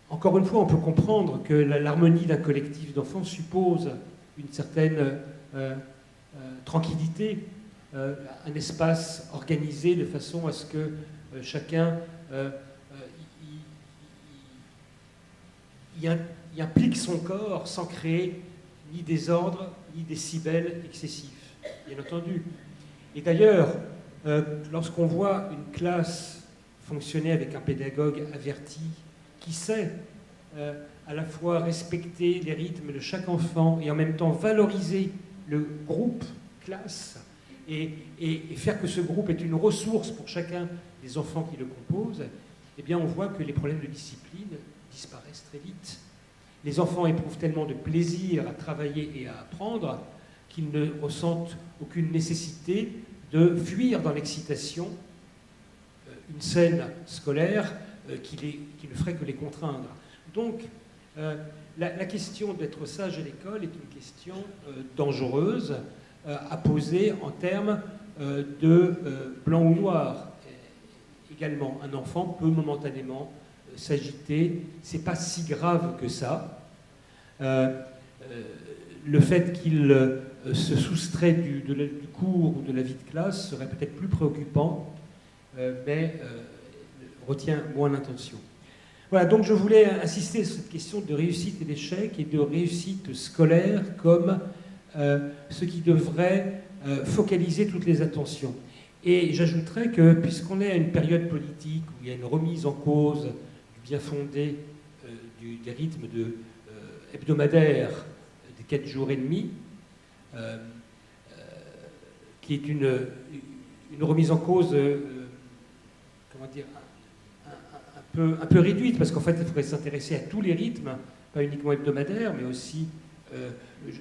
Encore une fois, on peut comprendre que l'harmonie d'un collectif d'enfants suppose une certaine tranquillité, un espace organisé de façon à ce que chacun y implique son corps sans créer ni désordre, ni décibels excessifs, bien entendu. Et d'ailleurs, lorsqu'on voit une classe fonctionner avec un pédagogue averti, qui sait à la fois respecter les rythmes de chaque enfant et en même temps valoriser le groupe classe et faire que ce groupe est une ressource pour chacun des enfants qui le composent, eh bien on voit que les problèmes de discipline disparaissent très vite. Les enfants éprouvent tellement de plaisir à travailler et à apprendre qu'ils ne ressentent aucune nécessité de fuir dans l'excitation une scène scolaire qui ne ferait que les contraindre. Donc, la question d'être sage à l'école est une question dangereuse à poser en termes de blanc ou noir. Également, un enfant peut momentanément s'agiter, c'est pas si grave que ça. Le fait qu'il se soustrait du cours ou de la vie de classe serait peut-être plus préoccupant, mais retient moins l'intention. Voilà, donc je voulais insister sur cette question de réussite et d'échec et de réussite scolaire comme ce qui devrait focaliser toutes les attentions. Et j'ajouterais que, puisqu'on est à une période politique où il y a une remise en cause du bien fondé des rythmes hebdomadaires des 4 jours et demi, qui est une remise en cause comment dire, un peu réduite, parce qu'en fait, il faudrait s'intéresser à tous les rythmes, pas uniquement hebdomadaires, mais aussi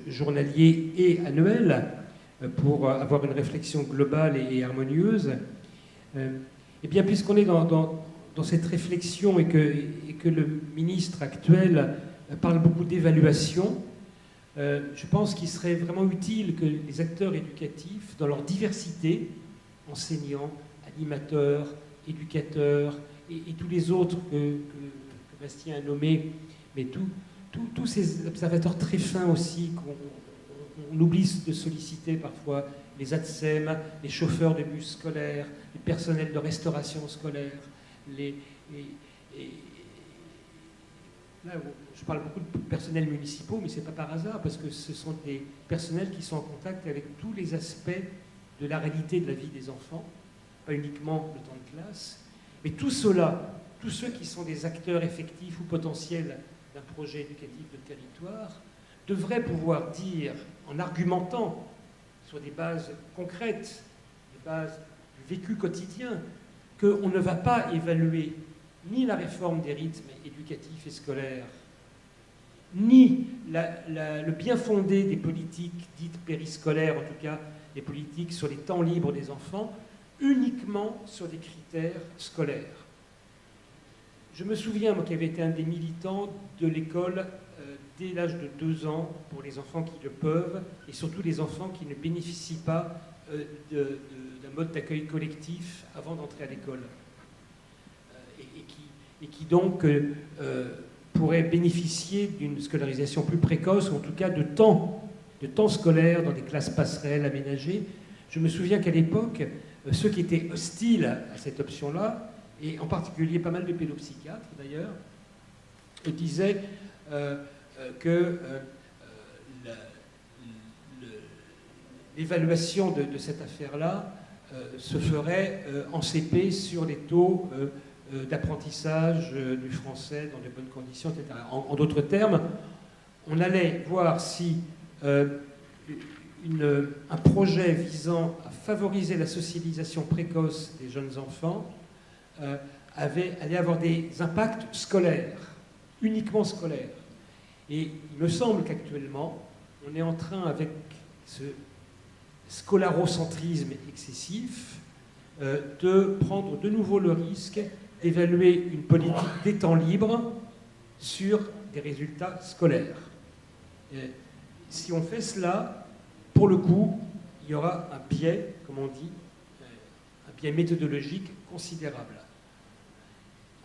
journaliers et annuels, pour avoir une réflexion globale et harmonieuse. Eh bien, puisqu'on est dans cette réflexion et que le ministre actuel parle beaucoup d'évaluation, je pense qu'il serait vraiment utile que les acteurs éducatifs, dans leur diversité, enseignants, animateurs, éducateurs, et tous les autres que Bastien a nommés, mais tous ces observateurs très fins aussi, qu'on oublie de solliciter parfois, les ATSEM, les chauffeurs de bus scolaires, les personnels de restauration scolaire, là, je parle beaucoup de personnels municipaux, mais ce n'est pas par hasard, parce que ce sont des personnels qui sont en contact avec tous les aspects de la réalité de la vie des enfants, pas uniquement le temps de classe, mais tout cela, tous ceux qui sont des acteurs effectifs ou potentiels d'un projet éducatif de territoire, devraient pouvoir dire, en argumentant sur des bases concrètes, des bases du vécu quotidien, qu'on ne va pas évaluer ni la réforme des rythmes éducatifs et scolaires, ni le bien fondé des politiques dites périscolaires, en tout cas les politiques sur les temps libres des enfants, uniquement sur des critères scolaires. Je me souviens, moi, qui avais été un des militants de l'école dès l'âge de 2 ans, pour les enfants qui le peuvent, et surtout les enfants qui ne bénéficient pas d'un mode d'accueil collectif avant d'entrer à l'école, et qui donc pourraient bénéficier d'une scolarisation plus précoce, ou en tout cas de temps scolaire dans des classes passerelles aménagées. Je me souviens qu'à l'époque, ceux qui étaient hostiles à cette option-là, et en particulier pas mal de pédopsychiatres d'ailleurs, disaient que l'évaluation de cette affaire-là se ferait en CP sur les taux d'apprentissage du français dans de bonnes conditions, etc. En d'autres termes, on allait voir si un projet visant à favoriser la socialisation précoce des jeunes enfants allait avoir des impacts scolaires, uniquement scolaires. Et il me semble qu'actuellement, on est en train, avec ce scolarocentrisme excessif, de prendre de nouveau le risque d'évaluer une politique des temps libres sur des résultats scolaires. Et si on fait cela, pour le coup, il y aura un biais, comme on dit, un biais méthodologique considérable.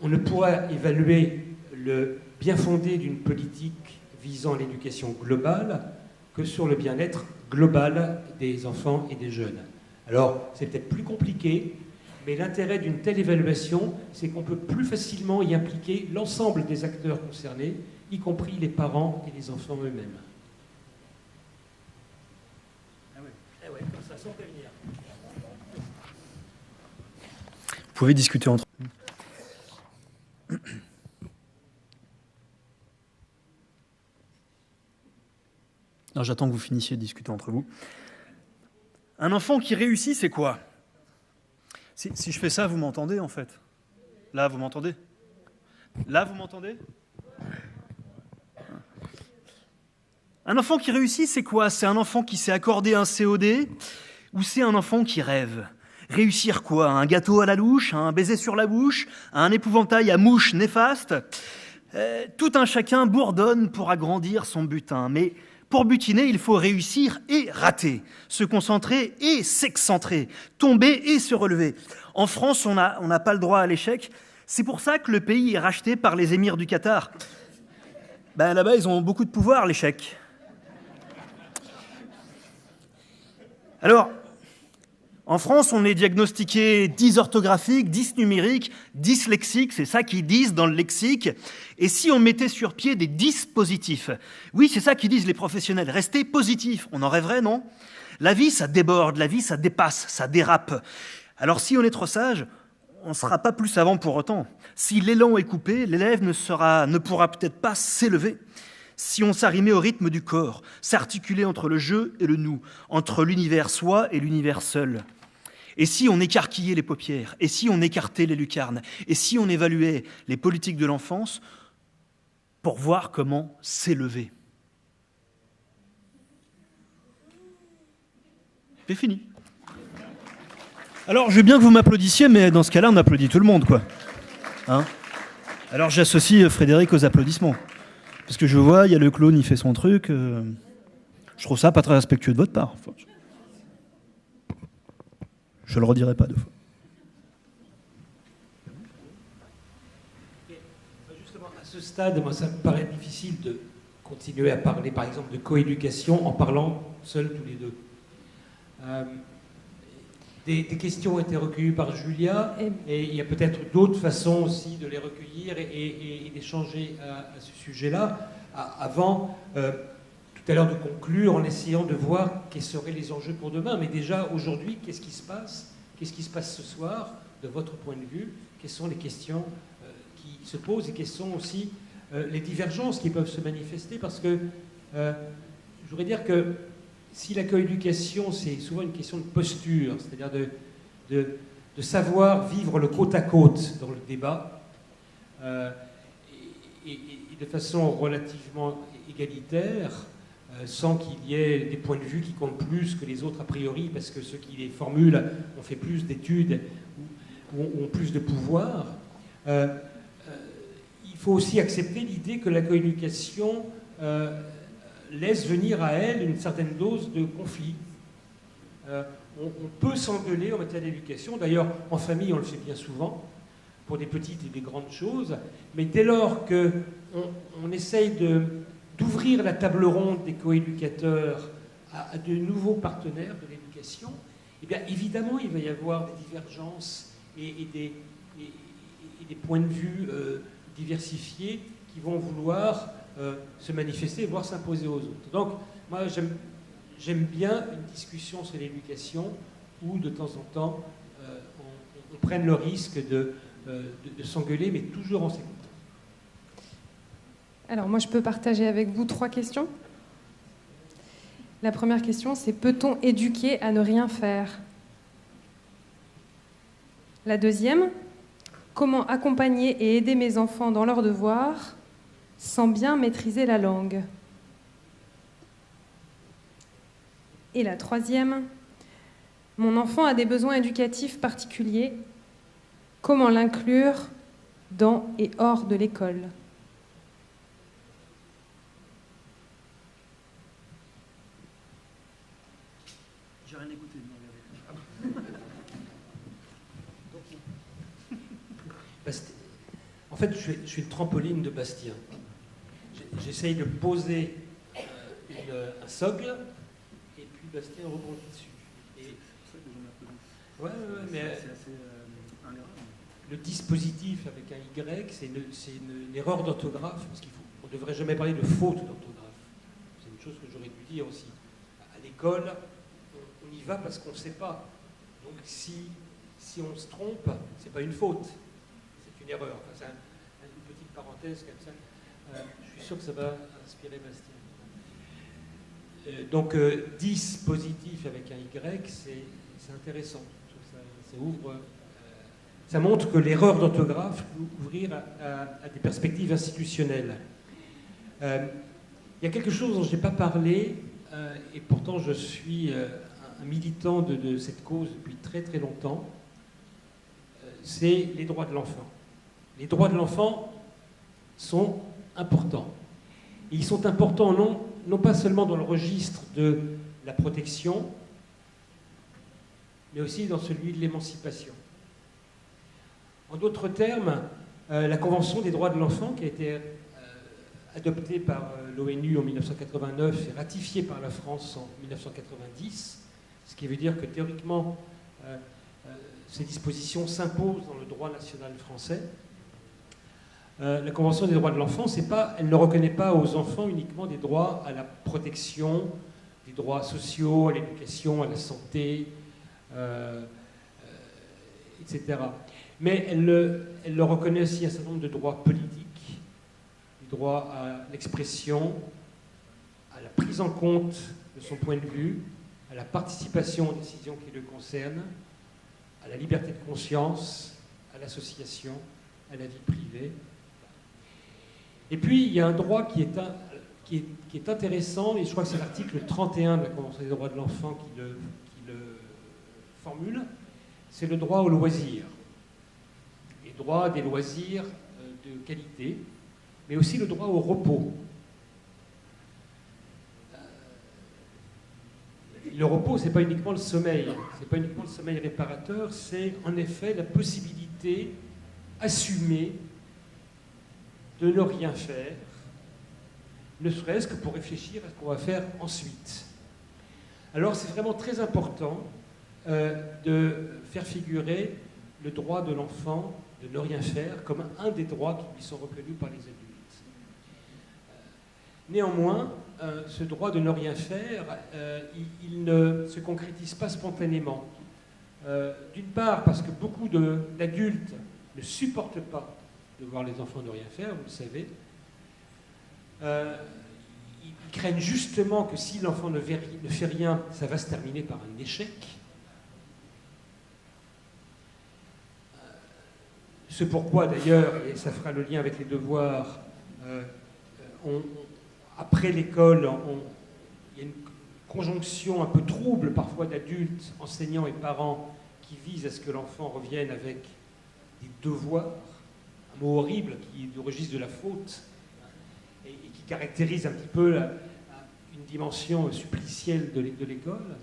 On ne pourra évaluer le bien fondé d'une politique visant l'éducation globale que sur le bien-être global des enfants et des jeunes. Alors, c'est peut-être plus compliqué, mais l'intérêt d'une telle évaluation, c'est qu'on peut plus facilement y impliquer l'ensemble des acteurs concernés, y compris les parents et les enfants eux-mêmes. Ah ouais, comme ça, sans prévenir. Vous pouvez discuter entre vous. Non, j'attends que vous finissiez de discuter entre vous. Un enfant qui réussit, c'est quoi ? Si je fais ça, vous m'entendez en fait ? Là, vous m'entendez ? Là, vous m'entendez ? Un enfant qui réussit, c'est quoi ? C'est un enfant qui s'est accordé un COD ou c'est un enfant qui rêve ? Réussir quoi ? Un gâteau à la louche, un baiser sur la bouche, un épouvantail à mouches néfastes ? Tout un chacun bourdonne pour agrandir son butin, mais pour butiner, il faut réussir et rater, se concentrer et s'excentrer, tomber et se relever. En France, on n'a pas le droit à l'échec. C'est pour ça que le pays est racheté par les émirs du Qatar. Là-bas, ils ont beaucoup de pouvoir, l'échec. Alors, en France, on est diagnostiqué dysorthographique, dysnumérique, dyslexique, c'est ça qu'ils disent dans le lexique. Et si on mettait sur pied des dispositifs ? Oui, c'est ça qu'ils disent les professionnels, restez positifs. On en rêverait, non ? La vie, ça déborde, la vie, ça dépasse, ça dérape. Alors si on est trop sage, on ne sera pas plus savant pour autant. Si l'élan est coupé, l'élève ne pourra peut-être pas s'élever. Si on s'arrimait au rythme du corps, s'articuler entre le je et le nous, entre l'univers soi et l'univers seul. Et si on écarquillait les paupières? Et si on écartait les lucarnes? Et si on évaluait les politiques de l'enfance pour voir comment s'élever? C'est fini. Alors, je veux bien que vous m'applaudissiez, mais dans ce cas-là, on applaudit tout le monde, quoi. Hein? Alors, j'associe Frédéric aux applaudissements. Parce que je vois, il y a le clown, il fait son truc. Je trouve ça pas très respectueux de votre part. Enfin, je le redirai pas deux fois. Justement, à ce stade, moi, ça me paraît difficile de continuer à parler, par exemple, de coéducation en parlant seuls tous les deux. Des questions ont été recueillies par Julia, et il y a peut-être d'autres façons aussi de les recueillir et d'échanger à ce sujet-là, avant tout à l'heure de conclure en essayant de voir quels seraient les enjeux pour demain. Mais déjà, aujourd'hui, qu'est-ce qui se passe? Qu'est-ce qui se passe ce soir, de votre point de vue? Quelles sont les questions qui se posent, et quelles sont aussi les divergences qui peuvent se manifester? Parce que je voudrais dire que si la coéducation, c'est souvent une question de posture, c'est-à-dire de savoir vivre le côte à côte dans le débat, et de façon relativement égalitaire, sans qu'il y ait des points de vue qui comptent plus que les autres a priori, parce que ceux qui les formulent ont fait plus d'études ou ont plus de pouvoir. Il faut aussi accepter l'idée que la coéducation laisse venir à elle une certaine dose de conflit. On peut s'engueuler en matière d'éducation. D'ailleurs, en famille, on le fait bien souvent, pour des petites et des grandes choses. Mais dès lors qu'on essaye d'ouvrir la table ronde des coéducateurs à de nouveaux partenaires de l'éducation, eh bien, évidemment, il va y avoir des divergences et des points de vue diversifiés qui vont vouloir se manifester, voire s'imposer aux autres. Donc, moi, j'aime bien une discussion sur l'éducation où, de temps en temps, on prenne le risque de s'engueuler, mais toujours en s'écoutant. Alors, moi, je peux partager avec vous 3 questions. La première question, c'est: peut-on éduquer à ne rien faire? La deuxième: comment accompagner et aider mes enfants dans leurs devoirs sans bien maîtriser la langue? Et la troisième: mon enfant a des besoins éducatifs particuliers. Comment l'inclure dans et hors de l'école? J'ai rien écouté. En fait, je suis le trampoline de Bastien. J'essaye de poser un socle, et puis Bastien rebondit dessus. Et... Ouais, mais c'est assez ingrat. Le dispositif avec un Y, c'est une erreur d'orthographe, parce qu'on ne devrait jamais parler de faute d'orthographe. C'est une chose que j'aurais dû dire aussi. À l'école, on y va parce qu'on ne sait pas. Donc si on se trompe, c'est pas une faute, c'est une erreur. Enfin, c'est une petite parenthèse comme ça. Je suis sûr que ça va inspirer Bastien. Donc, dispositif avec un Y, c'est intéressant. Ça ouvre, ça montre que l'erreur d'orthographe peut ouvrir à des perspectives institutionnelles. Il y a quelque chose dont je n'ai pas parlé, et pourtant je suis un militant de cette cause depuis très très longtemps, c'est les droits de l'enfant. Les droits de l'enfant sont importants. Et ils sont importants non pas seulement dans le registre de la protection, mais aussi dans celui de l'émancipation. En d'autres termes, la Convention des droits de l'enfant, qui a été adoptée par l'ONU en 1989 et ratifiée par la France en 1990, ce qui veut dire que théoriquement, ces dispositions s'imposent dans le droit national français. La Convention des droits de l'enfant, elle ne reconnaît pas aux enfants uniquement des droits à la protection, des droits sociaux, à l'éducation, à la santé, etc. Mais elle leur reconnaît aussi un certain nombre de droits politiques, du droit à l'expression, à la prise en compte de son point de vue, à la participation aux décisions qui le concernent, à la liberté de conscience, à l'association, à la vie privée. Et puis, il y a un droit qui est intéressant, et je crois que c'est l'article 31 de la Convention des droits de l'enfant qui le formule, c'est le droit au loisir. Et droit à des loisirs de qualité, mais aussi le droit au repos. Le repos, ce n'est pas uniquement le sommeil, c'est pas uniquement le sommeil réparateur, c'est en effet la possibilité assumée de ne rien faire, ne serait-ce que pour réfléchir à ce qu'on va faire ensuite. Alors c'est vraiment très important de faire figurer le droit de l'enfant de ne rien faire comme un des droits qui lui sont reconnus par les adultes. Néanmoins, ce droit de ne rien faire, il ne se concrétise pas spontanément. D'une part, parce que beaucoup d'adultes ne supportent pas de voir les enfants ne rien faire, vous le savez. Ils craignent justement que si l'enfant ne fait rien, ça va se terminer par un échec. C'est pourquoi, d'ailleurs, et ça fera le lien avec les devoirs, après l'école, il y a une conjonction un peu trouble parfois d'adultes, enseignants et parents qui visent à ce que l'enfant revienne avec des devoirs, un mot horrible qui est du registre de la faute et qui caractérise un petit peu une dimension supplicielle de l'école.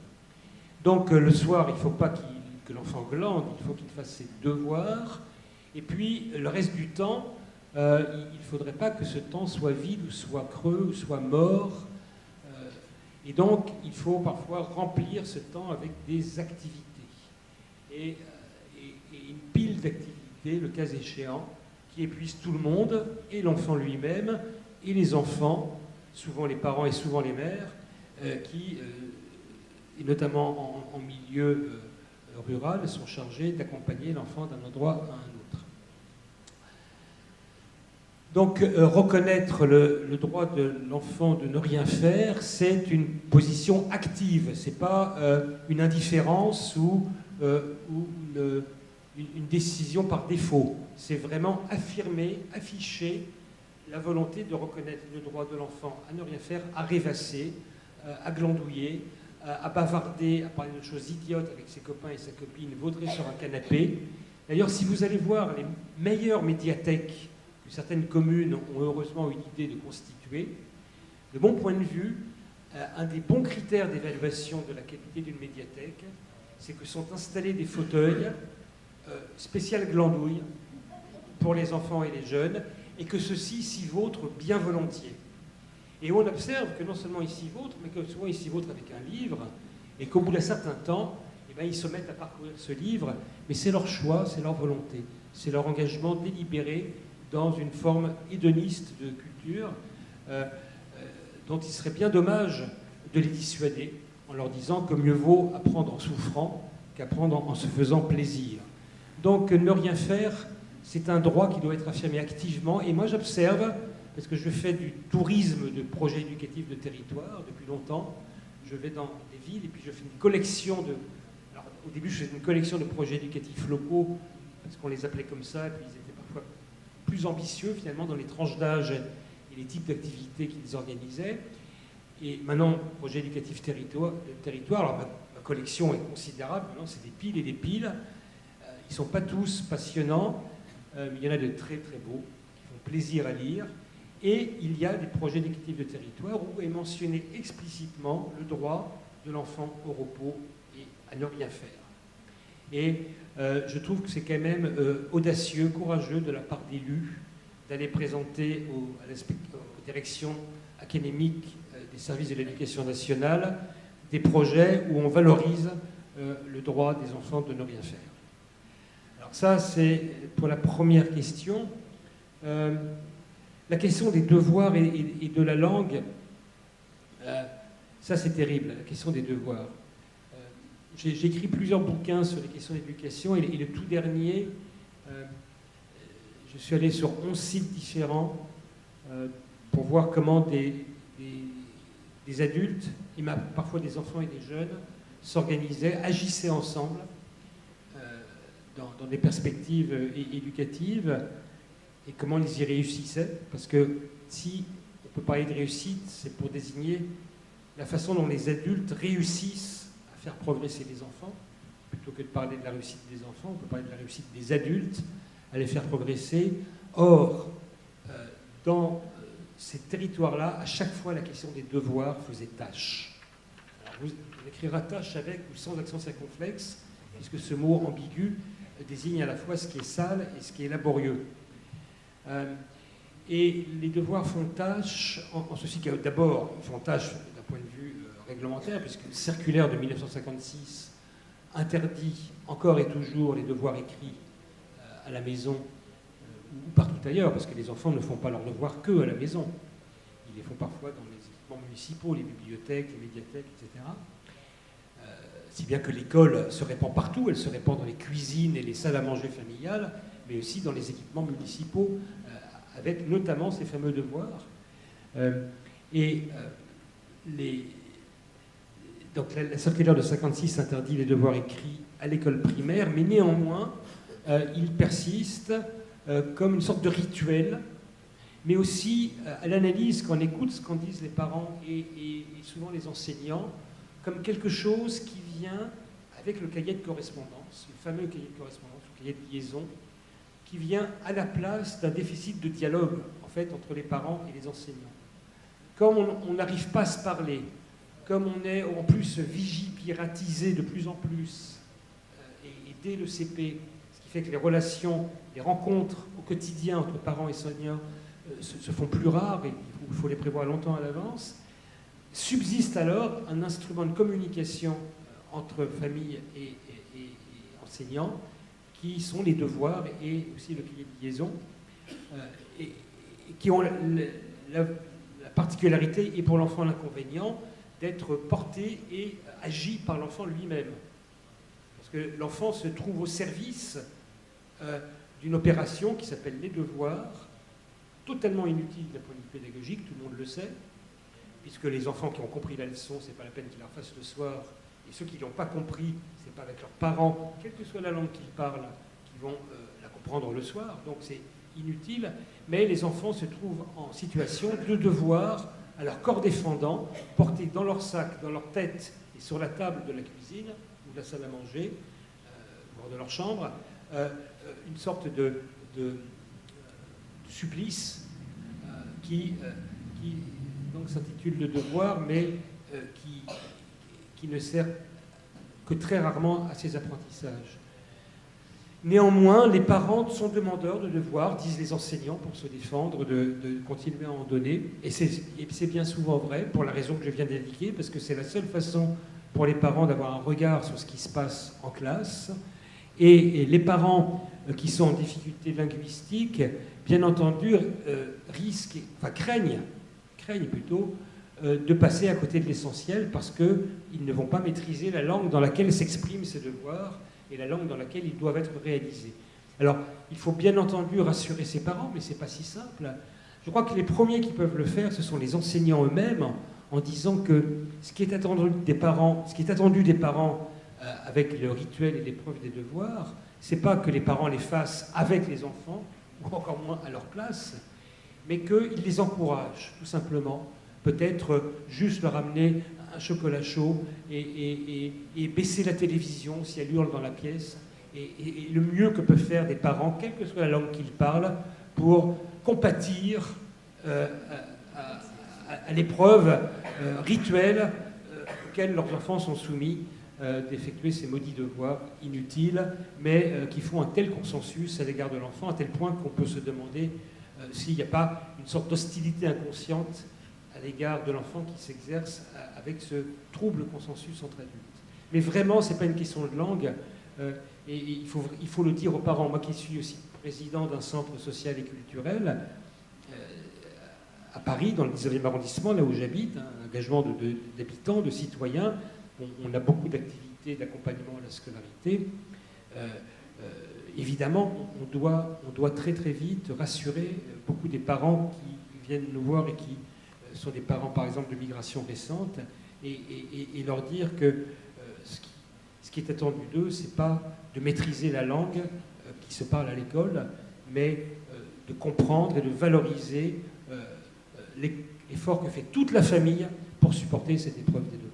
Donc le soir, il ne faut pas que l'enfant glande, il faut qu'il fasse ses devoirs. Et puis le reste du temps, il ne faudrait pas que ce temps soit vide, ou soit creux, ou soit mort. Et donc, il faut parfois remplir ce temps avec des activités. Et une pile d'activités, le cas échéant, qui épuise tout le monde, et l'enfant lui-même, et les enfants, souvent les parents et souvent les mères, qui, et notamment en milieu rural, sont chargés d'accompagner l'enfant d'un endroit à un autre. Donc, reconnaître le droit de l'enfant de ne rien faire, c'est une position active. Ce n'est pas une indifférence ou une décision par défaut. C'est vraiment affirmer, afficher la volonté de reconnaître le droit de l'enfant à ne rien faire, à rêvasser, à glandouiller, à bavarder, à parler de choses idiotes avec ses copains et sa copine, vautrer sur un canapé. D'ailleurs, si vous allez voir les meilleures médiathèques que certaines communes ont heureusement eu l'idée de constituer, de mon point de vue, un des bons critères d'évaluation de la qualité d'une médiathèque, c'est que sont installés des fauteuils spécial glandouille pour les enfants et les jeunes, et que ceux-ci s'y vautrent bien volontiers. Et on observe que non seulement ils s'y vautrent, mais que souvent ils s'y vautrent avec un livre, et qu'au bout d'un certain temps, ils se mettent à parcourir ce livre, mais c'est leur choix, c'est leur volonté, c'est leur engagement délibéré dans une forme hédoniste de culture dont il serait bien dommage de les dissuader en leur disant que mieux vaut apprendre en souffrant qu'apprendre en se faisant plaisir. Donc ne rien faire, c'est un droit qui doit être affirmé activement. Et moi j'observe, parce que je fais du tourisme de projets éducatifs de territoire depuis longtemps, je vais dans des villes et puis je fais une collection de... Alors, au début je faisais une collection de projets éducatifs locaux, parce qu'on les appelait comme ça, et puis ils étaient parfois plus ambitieux finalement dans les tranches d'âge et les types d'activités qu'ils organisaient. Et maintenant, projet éducatif territoire, alors ma collection est considérable, maintenant c'est des piles et des piles. Ils ne sont pas tous passionnants, mais il y en a de très très beaux, qui font plaisir à lire. Et il y a des projets éducatifs de territoire où est mentionné explicitement le droit de l'enfant au repos et à ne rien faire. Et je trouve que c'est quand même audacieux, courageux de la part d'élus d'aller présenter aux directions académiques des services de l'éducation nationale des projets où on valorise le droit des enfants de ne rien faire. Alors ça, c'est pour la première question. La question des devoirs et de la langue, ça c'est terrible, la question des devoirs. J'ai écrit plusieurs bouquins sur les questions d'éducation et le tout dernier, je suis allé sur 11 sites différents pour voir comment des adultes, et parfois des enfants et des jeunes, s'organisaient, agissaient ensemble dans des perspectives éducatives et comment ils y réussissaient. Parce que si on peut parler de réussite, c'est pour désigner la façon dont les adultes réussissent à faire progresser les enfants. Plutôt que de parler de la réussite des enfants, on peut parler de la réussite des adultes, à les faire progresser. Or, dans ces territoires-là, à chaque fois, la question des devoirs faisait tâche. Alors, on écrira tâche avec ou sans accent circonflexe, puisque ce mot ambigu désigne à la fois ce qui est sale et ce qui est laborieux. Et les devoirs font tâche en ceci que, d'abord, ils font tâche d'un point de vue réglementaire, puisque le circulaire de 1956 interdit encore et toujours les devoirs écrits à la maison ou partout ailleurs, parce que les enfants ne font pas leurs devoirs que à la maison. Ils les font parfois dans les équipements municipaux, les bibliothèques, les médiathèques, etc. Si bien que l'école se répand partout, elle se répand dans les cuisines et les salles à manger familiales, mais aussi dans les équipements municipaux, avec notamment ces fameux devoirs. Donc la circulaire de 56 interdit les devoirs écrits à l'école primaire, mais néanmoins, il persiste comme une sorte de rituel, mais aussi à l'analyse, quand on écoute ce qu'en disent les parents et souvent les enseignants, comme quelque chose qui vient avec le cahier de correspondance, le fameux cahier de correspondance, le cahier de liaison, qui vient à la place d'un déficit de dialogue, en fait, entre les parents et les enseignants. Comme on n'arrive pas à se parler, comme on est en plus vigipiratisé de plus en plus, et dès le CP, ce qui fait que les relations, les rencontres au quotidien entre parents et enseignants se font plus rares, et il faut les prévoir longtemps à l'avance, subsiste alors un instrument de communication entre famille et enseignants, qui sont les devoirs et aussi le cahier de liaison, et qui ont la particularité, et pour l'enfant l'inconvénient, d'être porté et agi par l'enfant lui-même. Parce que l'enfant se trouve au service d'une opération qui s'appelle les devoirs, totalement inutile d'un point de vue pédagogique, tout le monde le sait, puisque les enfants qui ont compris la leçon, c'est pas la peine qu'ils la fassent le soir, et ceux qui ne l'ont pas compris, c'est pas avec leurs parents, quelle que soit la langue qu'ils parlent, qui vont la comprendre le soir, donc c'est inutile, mais les enfants se trouvent en situation de devoir, à leur corps défendant, porter dans leur sac, dans leur tête et sur la table de la cuisine ou de la salle à manger, voire de leur chambre, une sorte de supplice qui donc s'intitule le devoir, mais qui ne sert que très rarement à ces apprentissages. Néanmoins, les parents sont demandeurs de devoirs, disent les enseignants, pour se défendre, de continuer à en donner. Et c'est bien souvent vrai, pour la raison que je viens d'indiquer, parce que c'est la seule façon pour les parents d'avoir un regard sur ce qui se passe en classe. Et les parents qui sont en difficulté linguistique, bien entendu, craignent plutôt de passer à côté de l'essentiel, parce qu'ils ne vont pas maîtriser la langue dans laquelle s'expriment ces devoirs, et la langue dans laquelle ils doivent être réalisés. Alors, il faut bien entendu rassurer ses parents, mais ce n'est pas si simple. Je crois que les premiers qui peuvent le faire, ce sont les enseignants eux-mêmes, en disant que ce qui est attendu des parents, avec le rituel et l'épreuve des devoirs, ce n'est pas que les parents les fassent avec les enfants, ou encore moins à leur place, mais qu'ils les encouragent, tout simplement. Peut-être juste leur amener un chocolat chaud et baisser la télévision si elle hurle dans la pièce. Et le mieux que peuvent faire des parents, quelle que soit la langue qu'ils parlent, pour compatir à l'épreuve rituelle auquel leurs enfants sont soumis, d'effectuer ces maudits devoirs inutiles, mais qui font un tel consensus à l'égard de l'enfant, à tel point qu'on peut se demander s'il n'y a pas une sorte d'hostilité inconsciente à l'égard de l'enfant qui s'exerce avec ce trouble consensus entre adultes. Mais vraiment, ce n'est pas une question de langue, et il faut le dire aux parents. Moi qui suis aussi président d'un centre social et culturel à Paris, dans le 19e arrondissement, là où j'habite, un engagement d'habitants, de citoyens, on a beaucoup d'activités d'accompagnement à la scolarité. Évidemment, on doit très très vite rassurer beaucoup des parents qui viennent nous voir et qui sont des parents, par exemple, de migration récente, et leur dire que ce qui qui est attendu d'eux, ce n'est pas de maîtriser la langue qui se parle à l'école, mais de comprendre et de valoriser l'effort que fait toute la famille pour supporter cette épreuve des devoirs.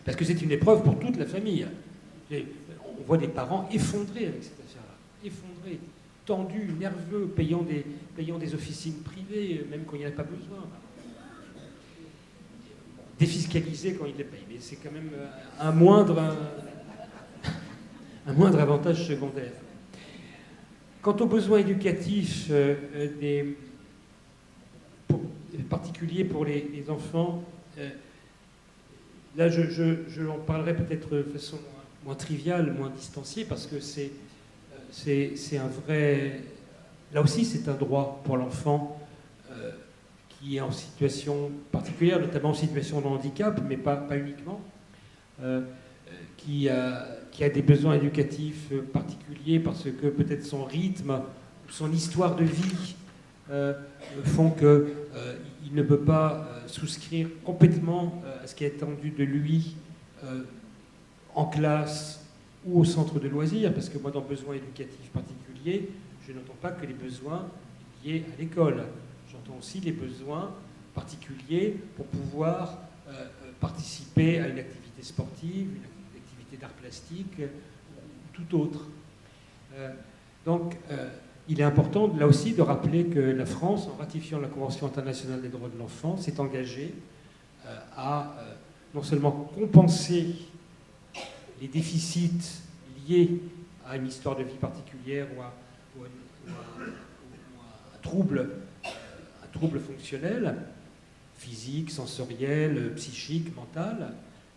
Parce que c'est une épreuve pour toute la famille. On voit des parents effondrés avec cette affaire-là, effondrés, tendus, nerveux, payant des officines privées, même quand il n'y en a pas besoin. Défiscalisés quand ils les payent, mais c'est quand même un moindre avantage secondaire. Quant aux besoins éducatifs particuliers pour les enfants, là je en parlerai peut-être de façon moins triviale, moins distanciée, parce que c'est un vrai... Là aussi, c'est un droit pour l'enfant qui est en situation particulière, notamment en situation de handicap, mais pas uniquement, qui a des besoins éducatifs particuliers parce que peut-être son rythme ou son histoire de vie font qu'il ne peut pas souscrire complètement à ce qui est attendu de lui en classe ou au centre de loisirs, parce que moi, dans besoins éducatifs particuliers, je n'entends pas que les besoins liés à l'école. J'entends aussi les besoins particuliers pour pouvoir participer à une activité sportive, une activité d'art plastique, ou tout autre. Donc, il est important, là aussi, de rappeler que la France, en ratifiant la Convention internationale des droits de l'enfant, s'est engagée à non seulement compenser les déficits liés à une histoire de vie particulière ou à un trouble fonctionnel, physique, sensoriel, psychique, mental,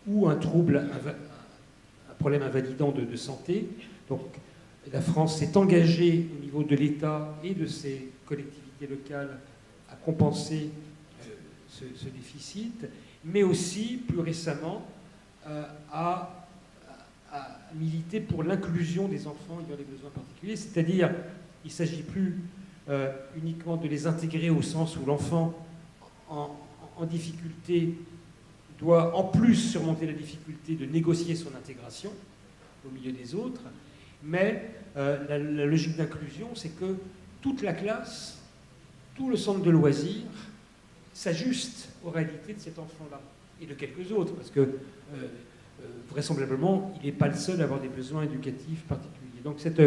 ou un problème invalidant de santé. Donc la France s'est engagée au niveau de l'État et de ses collectivités locales à compenser ce déficit, mais aussi, plus récemment, à militer pour l'inclusion des enfants ayant des besoins particuliers, c'est-à-dire il ne s'agit plus uniquement de les intégrer au sens où l'enfant en difficulté doit en plus surmonter la difficulté de négocier son intégration au milieu des autres, mais la logique d'inclusion, c'est que toute la classe, tout le centre de loisirs s'ajuste aux réalités de cet enfant-là et de quelques autres, parce que vraisemblablement, il n'est pas le seul à avoir des besoins éducatifs particuliers. Donc cette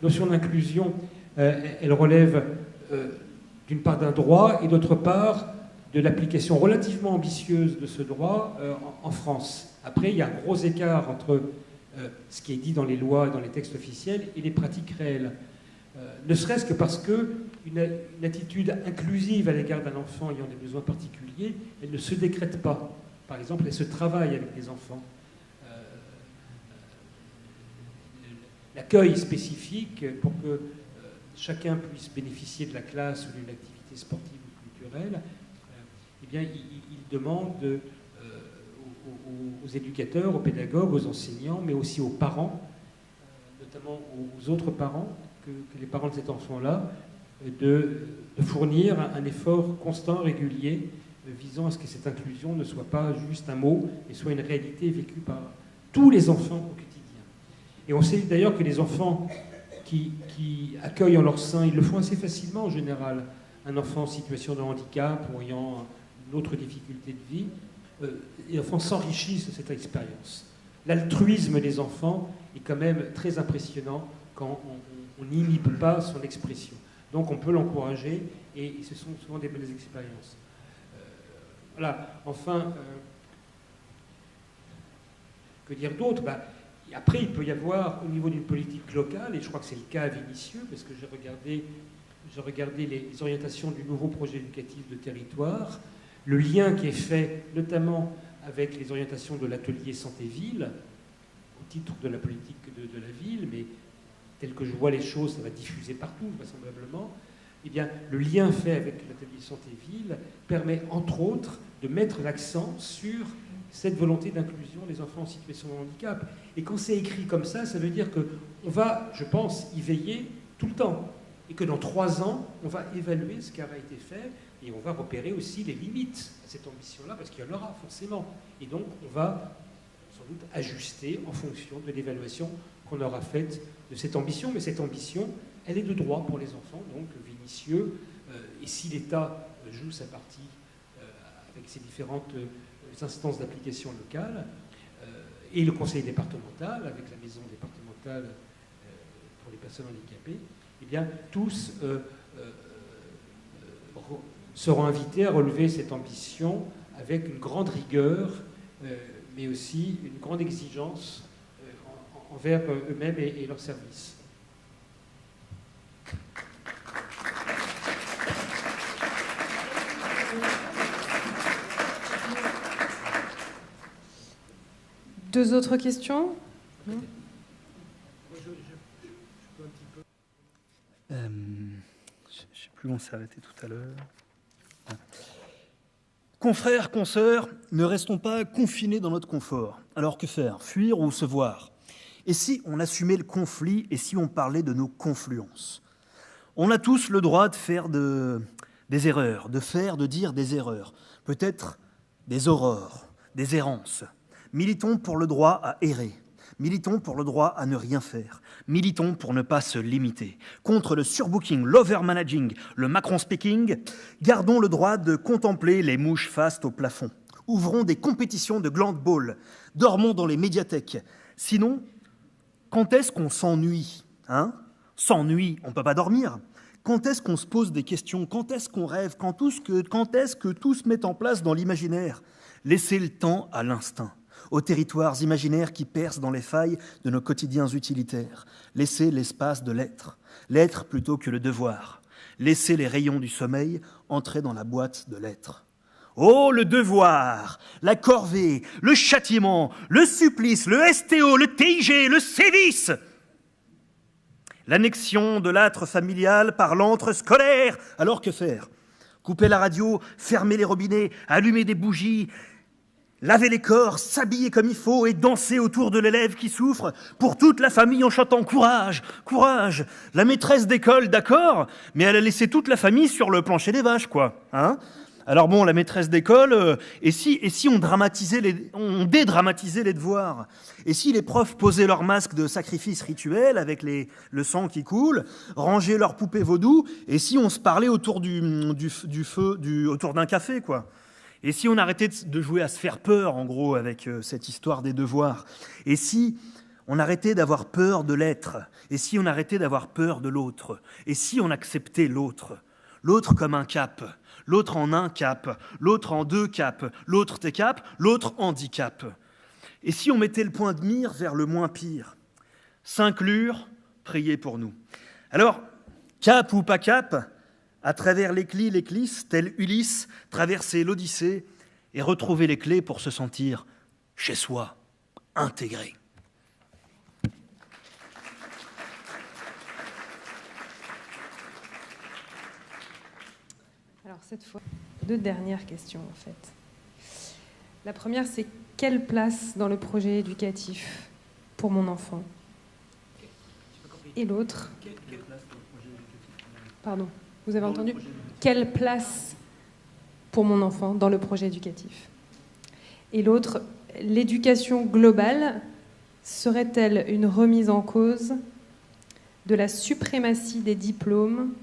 notion d'inclusion, elle relève d'une part d'un droit et d'autre part de l'application relativement ambitieuse de ce droit en France. Après, il y a un gros écart entre ce qui est dit dans les lois et dans les textes officiels et les pratiques réelles. Ne serait-ce que parce qu'une attitude inclusive à l'égard d'un enfant ayant des besoins particuliers, elle ne se décrète pas. Par exemple, elle se travaille avec des enfants. L'accueil spécifique pour que chacun puisse bénéficier de la classe ou d'une activité sportive ou culturelle, eh bien, il demande aux éducateurs, aux pédagogues, aux enseignants, mais aussi aux parents, notamment aux autres parents que les parents de cet enfant-là, de fournir un effort constant, régulier, visant à ce que cette inclusion ne soit pas juste un mot, mais soit une réalité vécue par tous les enfants au quotidien. Et on sait d'ailleurs que les enfants qui accueillent en leur sein, ils le font assez facilement en général, un enfant en situation de handicap ou ayant une autre difficulté de vie, les enfants s'enrichissent de cette expérience. L'altruisme des enfants est quand même très impressionnant quand on n'inhibe pas son expression. Donc on peut l'encourager et ce sont souvent des belles expériences. Voilà, enfin, que dire d'autre ? Après, il peut y avoir, au niveau d'une politique locale, et je crois que c'est le cas à Vénissieux, parce que j'ai regardé les orientations du nouveau projet éducatif de territoire, le lien qui est fait notamment avec les orientations de l'atelier santé-ville, au titre de la politique de la ville, mais tel que je vois les choses, ça va diffuser partout, vraisemblablement. Eh bien, le lien fait avec l'atelier santé-ville permet, entre autres, de mettre l'accent sur cette volonté d'inclusion des enfants en situation de handicap. Et quand c'est écrit comme ça, ça veut dire qu'on va, je pense, y veiller tout le temps. Et que dans 3 ans, on va évaluer ce qui aura été fait et on va repérer aussi les limites à cette ambition-là, parce qu'il y en aura forcément. Et donc, on va sans doute ajustée en fonction de l'évaluation qu'on aura faite de cette ambition. Mais cette ambition, elle est de droit pour les enfants, donc Vénissieux. Et si l'État joue sa partie avec ses différentes instances d'application locales, et le conseil départemental, avec la maison départementale pour les personnes handicapées, eh bien, tous seront invités à relever cette ambition avec une grande rigueur, mais aussi une grande exigence envers eux-mêmes et leurs services. Deux autres questions ? Je ne sais plus où on s'est arrêté tout à l'heure. Confrères, consoeurs, ne restons pas confinés dans notre confort. Alors que faire ? Fuir ou se voir ? Et si on assumait le conflit et si on parlait de nos confluences ? On a tous le droit de faire des erreurs, de dire des erreurs, peut-être des aurores, des errances. Militons pour le droit à errer. Militons pour le droit à ne rien faire. Militons pour ne pas se limiter. Contre le surbooking, l'overmanaging, le Macron speaking, gardons le droit de contempler les mouches fastes au plafond. Ouvrons des compétitions de gland-ball. Dormons dans les médiathèques. Sinon, quand est-ce qu'on s'ennuie ? S'ennuie, on ne peut pas dormir. Quand est-ce qu'on se pose des questions ? Quand est-ce qu'on rêve ? Quand est-ce que tout se met en place dans l'imaginaire ? Laissez le temps à l'instinct, aux territoires imaginaires qui percent dans les failles de nos quotidiens utilitaires. Laissez l'espace de l'être, l'être plutôt que le devoir. Laissez les rayons du sommeil entrer dans la boîte de l'être. Oh, le devoir, la corvée, le châtiment, le supplice, le STO, le TIG, le sévice. L'annexion de l'âtre familial par l'antre scolaire. Alors que faire ? Couper la radio, fermer les robinets, allumer des bougies, laver les corps, s'habiller comme il faut et danser autour de l'élève qui souffre pour toute la famille en chantant « Courage, courage !» La maîtresse d'école, d'accord, mais elle a laissé toute la famille sur le plancher des vaches, quoi. Alors bon, la maîtresse d'école, et si on dédramatisait les devoirs ? Et si les profs posaient leur masque de sacrifice rituel avec le sang qui coule, rangeaient leurs poupées vaudou, et si on se parlait autour du feu, autour d'un café, quoi ? Et si on arrêtait de jouer à se faire peur, en gros, avec cette histoire des devoirs ? Et si on arrêtait d'avoir peur de l'être ? Et si on arrêtait d'avoir peur de l'autre ? Et si on acceptait l'autre ? L'autre comme un cap, l'autre en un cap, l'autre en deux caps, l'autre décap, l'autre handicap. Et si on mettait le point de mire vers le moins pire ? S'inclure, priez pour nous. Alors, cap ou pas cap ? À travers l'éclisse, tel Ulysse, traverser l'Odyssée et retrouver les clés pour se sentir chez soi, intégré. Alors cette fois, deux dernières questions en fait. La première, c'est quelle place dans le projet éducatif pour mon enfant ? Et l'autre... Pardon. Vous avez entendu ? Quelle place pour mon enfant dans le projet éducatif ? Et l'autre, l'éducation globale serait-elle une remise en cause de la suprématie des diplômes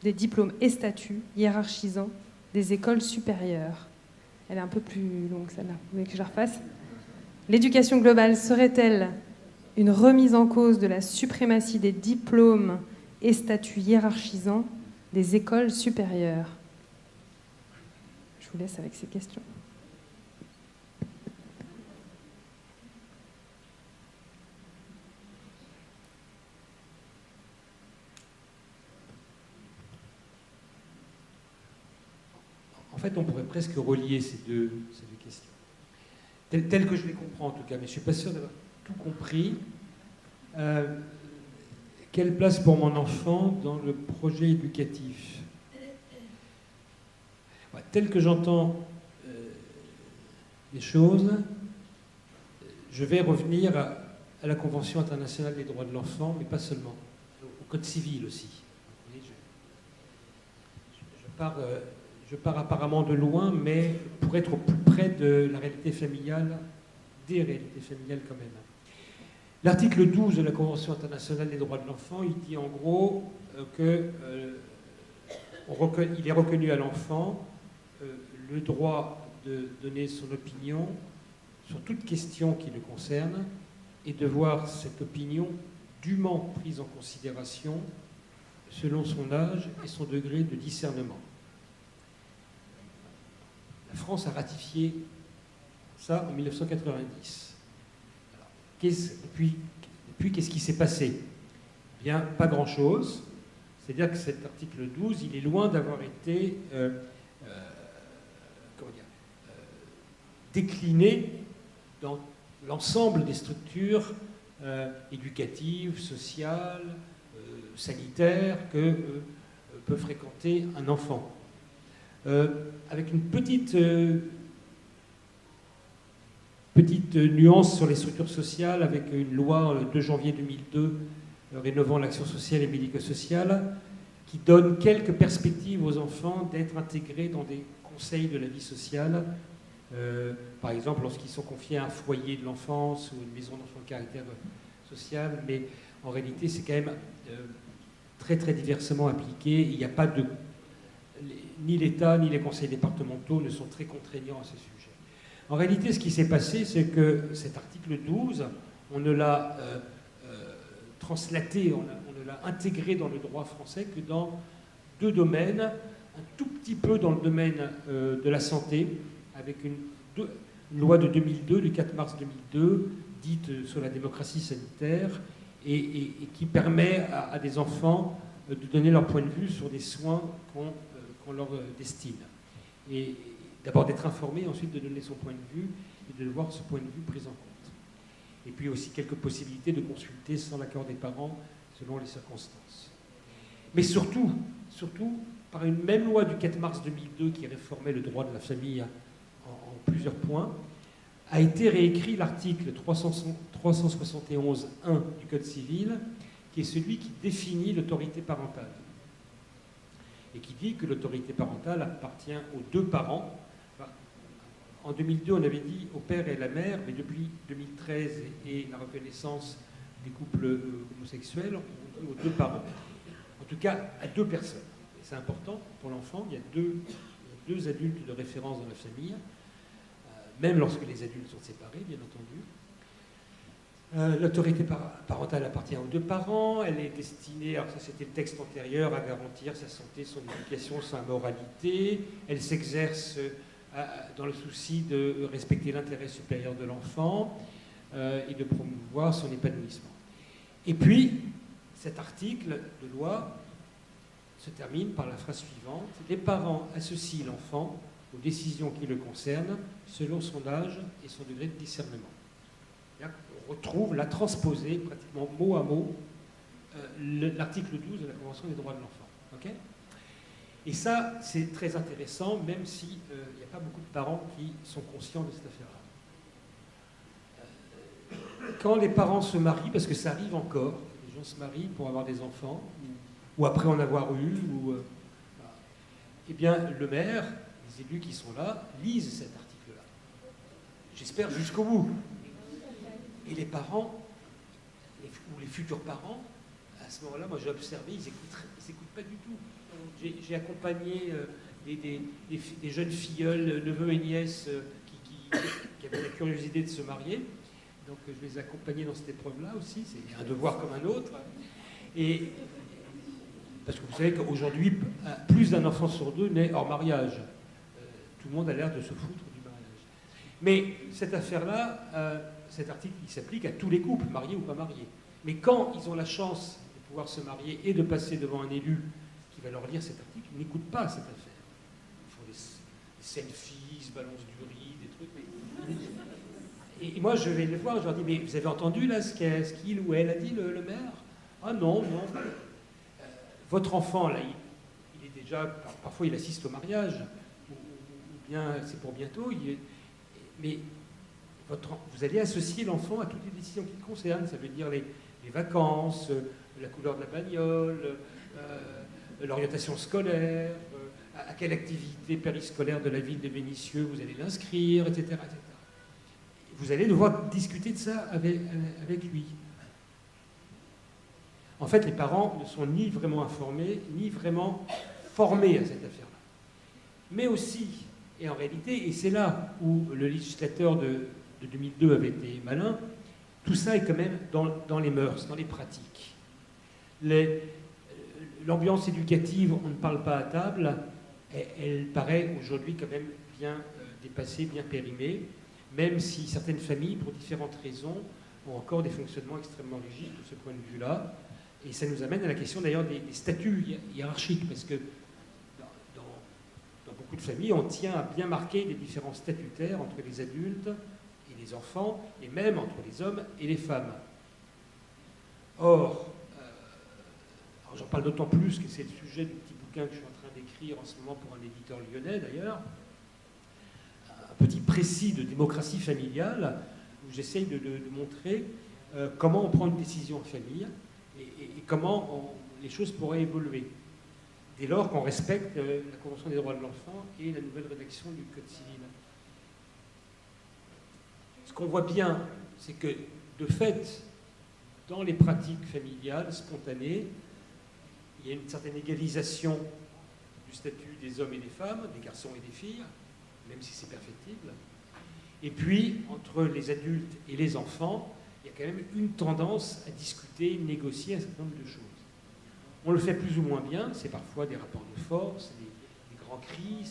et statuts hiérarchisants des écoles supérieures ? Elle est un peu plus longue celle-là. Vous voulez que je la refasse ? L'éducation globale serait-elle une remise en cause de la suprématie des diplômes et statuts hiérarchisants des écoles supérieures ? Je vous laisse avec ces questions. En fait, on pourrait presque relier ces deux questions. Telles que je les comprends en tout cas, mais je ne suis pas sûr d'avoir tout compris. Quelle place pour mon enfant dans le projet éducatif ? Tel que j'entends les choses, je vais revenir à la Convention internationale des droits de l'enfant, mais pas seulement, au Code civil aussi. Je pars apparemment de loin, mais pour être au plus près de la réalité familiale des réalités familiales quand même. L'article 12 de la Convention internationale des droits de l'enfant, il dit en gros qu'il est reconnu à l'enfant le droit de donner son opinion sur toute question qui le concerne et de voir cette opinion dûment prise en considération selon son âge et son degré de discernement. La France a ratifié ça en 1990. Alors, depuis, qu'est-ce qui s'est passé? Eh bien, pas grand-chose. C'est-à-dire que cet article 12, il est loin d'avoir été décliné dans l'ensemble des structures éducatives, sociales, sanitaires que peut fréquenter un enfant. Avec une petite nuance sur les structures sociales, avec une loi le 2 janvier 2002 rénovant l'action sociale et médico-sociale, qui donne quelques perspectives aux enfants d'être intégrés dans des conseils de la vie sociale, par exemple lorsqu'ils sont confiés à un foyer de l'enfance ou une maison d'enfants de caractère social, mais en réalité c'est quand même très très diversement appliqué. Il n'y a pas de... Ni l'État ni les conseils départementaux ne sont très contraignants à ce sujet. En réalité, ce qui s'est passé, c'est que cet article 12, on ne l'a translaté, on ne l'a intégré dans le droit français que dans deux domaines, un tout petit peu dans le domaine de la santé, avec une loi de 2002, du 4 mars 2002, dite sur la démocratie sanitaire, et qui permet à des enfants de donner leur point de vue sur des soins qu'on leur destine. Et d'abord d'être informé, ensuite de donner son point de vue et de voir ce point de vue pris en compte. Et puis aussi quelques possibilités de consulter sans l'accord des parents selon les circonstances. Mais surtout, par une même loi du 4 mars 2002 qui réformait le droit de la famille en plusieurs points, a été réécrit l'article 371.1 du Code civil, qui est celui qui définit l'autorité parentale. Et qui dit que l'autorité parentale appartient aux deux parents. Enfin, en 2002, on avait dit au père et à la mère, mais depuis 2013 et la reconnaissance des couples homosexuels, on dit aux deux parents. En tout cas, à deux personnes. Et c'est important pour l'enfant, il y a deux adultes de référence dans la famille, même lorsque les adultes sont séparés, bien entendu. L'autorité parentale appartient aux deux parents, elle est destinée, alors ça c'était le texte antérieur, à garantir sa santé, son éducation, sa moralité. Elle s'exerce dans le souci de respecter l'intérêt supérieur de l'enfant et de promouvoir son épanouissement. Et puis, cet article de loi se termine par la phrase suivante: les parents associent l'enfant aux décisions qui le concernent selon son âge et son degré de discernement. On retrouve la transposée pratiquement mot à mot l'article 12 de la Convention des droits de l'enfant. Okay, et ça, c'est très intéressant, même s'il n'y a pas beaucoup de parents qui sont conscients de cette affaire-là. Quand les parents se marient, parce que ça arrive encore, les gens se marient pour avoir des enfants, ou après en avoir eu, eh bien, le maire, les élus qui sont là, lisent cet article-là. J'espère jusqu'au bout. Et les parents, ou les futurs parents, à ce moment-là, moi j'ai observé, ils n'écoutent pas du tout. J'ai accompagné des jeunes filleuls, neveux et nièces qui avaient la curiosité de se marier. Donc je les ai accompagnés dans cette épreuve-là aussi, c'est un devoir comme un autre. Et parce que vous savez qu'aujourd'hui, plus d'un enfant sur deux naît hors mariage. Tout le monde a l'air de se foutre du mariage. Mais cette affaire-là, cet article, il s'applique à tous les couples, mariés ou pas mariés. Mais quand ils ont la chance de pouvoir se marier et de passer devant un élu qui va leur lire cet article, ils n'écoutent pas cette affaire. Ils font des selfies, ils se balancent du riz, des trucs. Et moi, je vais les voir, je leur dis, mais vous avez entendu là ce qu'il ou elle a dit, le maire? Ah non. Votre enfant, là, il est déjà... Parfois, il assiste au mariage, ou bien c'est pour bientôt, mais vous allez associer l'enfant à toutes les décisions qui le concernent. Ça veut dire les vacances, la couleur de la bagnole, l'orientation scolaire, à quelle activité périscolaire de la ville de Vénissieux vous allez l'inscrire, etc., etc. vous allez devoir discuter de ça avec lui. En fait, les parents ne sont ni vraiment informés, ni vraiment formés à cette affaire-là. Mais aussi, et en réalité, et c'est là où le législateur de 2002 avait été malin, tout ça est quand même dans les mœurs, dans les pratiques. L'ambiance éducative, on ne parle pas à table, elle paraît aujourd'hui quand même bien dépassée, bien périmée, même si certaines familles, pour différentes raisons, ont encore des fonctionnements extrêmement rigides de ce point de vue-là. Et ça nous amène à la question d'ailleurs des statuts hiérarchiques, parce que dans beaucoup de familles, on tient à bien marquer les différents statutaires entre les adultes et les enfants, et même entre les hommes et les femmes. Or, j'en parle d'autant plus que c'est le sujet du petit bouquin que je suis en train d'écrire en ce moment pour un éditeur lyonnais d'ailleurs, un petit précis de démocratie familiale, où j'essaye de montrer comment on prend une décision en famille, et comment les choses pourraient évoluer, dès lors qu'on respecte la Convention des droits de l'enfant et la nouvelle rédaction du Code civil. Ce qu'on voit bien, c'est que, de fait, dans les pratiques familiales spontanées, il y a une certaine égalisation du statut des hommes et des femmes, des garçons et des filles, même si c'est perfectible. Et puis, entre les adultes et les enfants, il y a quand même une tendance à discuter, négocier un certain nombre de choses. On le fait plus ou moins bien, c'est parfois des rapports de force, des grands cris,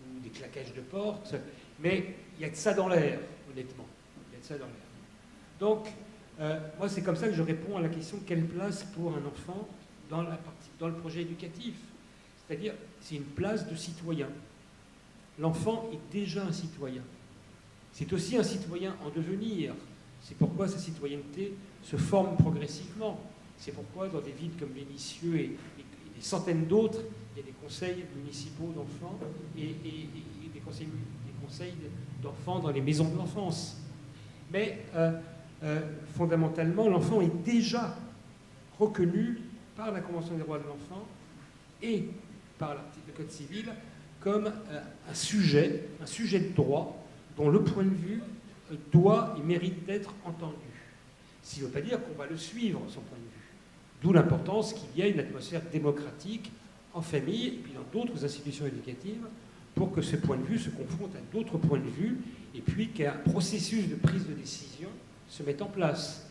ou des claquages de porte, mais il n'y a que ça dans l'air, honnêtement. Il y a que ça dans l'air. Donc, moi, c'est comme ça que je réponds à la question « quelle place pour un enfant dans le projet éducatif ?» C'est-à-dire, c'est une place de citoyen. L'enfant est déjà un citoyen. C'est aussi un citoyen en devenir. C'est pourquoi sa citoyenneté se forme progressivement. C'est pourquoi dans des villes comme Vénissieux et des centaines d'autres, il y a des conseils municipaux d'enfants et des conseils d'enfants dans les maisons de l'enfance. Mais fondamentalement, l'enfant est déjà reconnu par la Convention des droits de l'enfant et par l'article du Code civil comme un sujet de droit dont le point de vue doit et mérite d'être entendu. Ce qui ne veut pas dire qu'on va le suivre, son point de vue. D'où l'importance qu'il y ait une atmosphère démocratique en famille et puis dans d'autres institutions éducatives pour que ce point de vue se confronte à d'autres points de vue et puis qu'un processus de prise de décision se mette en place.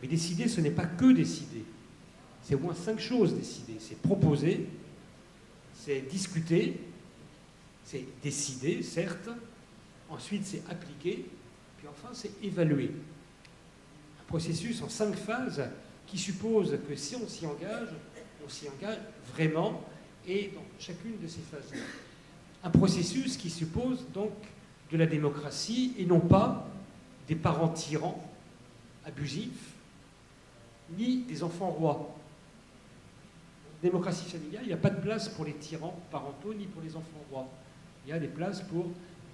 Mais décider, ce n'est pas que décider. C'est au moins 5 choses décider. C'est proposer, c'est discuter, c'est décider, certes. Ensuite, c'est appliquer. Puis enfin, c'est évaluer. Un processus en 5 phases qui suppose que si on s'y engage vraiment et dans chacune de ces phases-là. Un processus qui suppose donc de la démocratie et non pas des parents tyrans, abusifs, ni des enfants rois. Démocratie familiale, il n'y a pas de place pour les tyrans parentaux ni pour les enfants rois. Il y a des places pour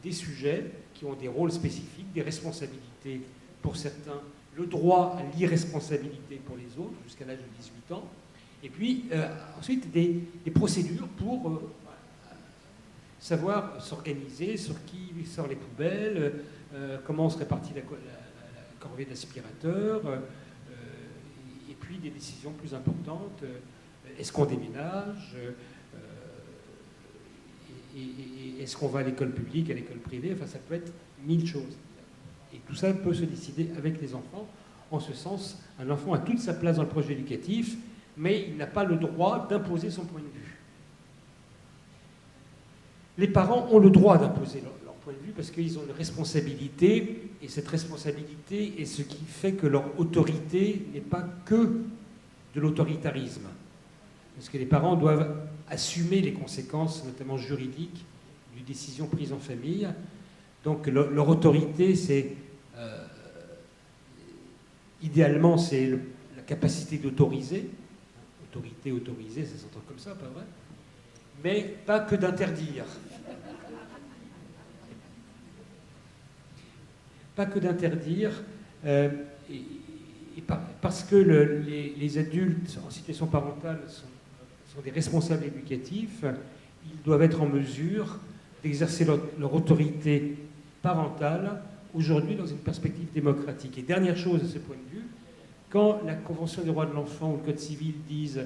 des sujets qui ont des rôles spécifiques, des responsabilités pour certains, le droit à l'irresponsabilité pour les autres, jusqu'à l'âge de 18 ans, et puis ensuite des procédures pour savoir s'organiser, sur qui sort les poubelles, comment on se répartit la corvée d'aspirateur, et puis des décisions plus importantes, est-ce qu'on déménage, et est-ce qu'on va à l'école publique, à l'école privée, enfin ça peut être 1000 choses. Et tout ça peut se décider avec les enfants. En ce sens, un enfant a toute sa place dans le projet éducatif, mais il n'a pas le droit d'imposer son point de vue. Les parents ont le droit d'imposer leur point de vue parce qu'ils ont une responsabilité, et cette responsabilité est ce qui fait que leur autorité n'est pas que de l'autoritarisme. Parce que les parents doivent assumer les conséquences, notamment juridiques, d'une décision prise en famille. Donc leur autorité, c'est idéalement, c'est la capacité d'autoriser. Autorité, autoriser, ça s'entend comme ça, pas vrai? Mais pas que d'interdire. Pas que d'interdire, parce que les adultes en situation parentale sont des responsables éducatifs, ils doivent être en mesure d'exercer leur autorité parentale aujourd'hui dans une perspective démocratique. Et dernière chose à ce point de vue, quand la Convention des droits de l'enfant ou le Code civil disent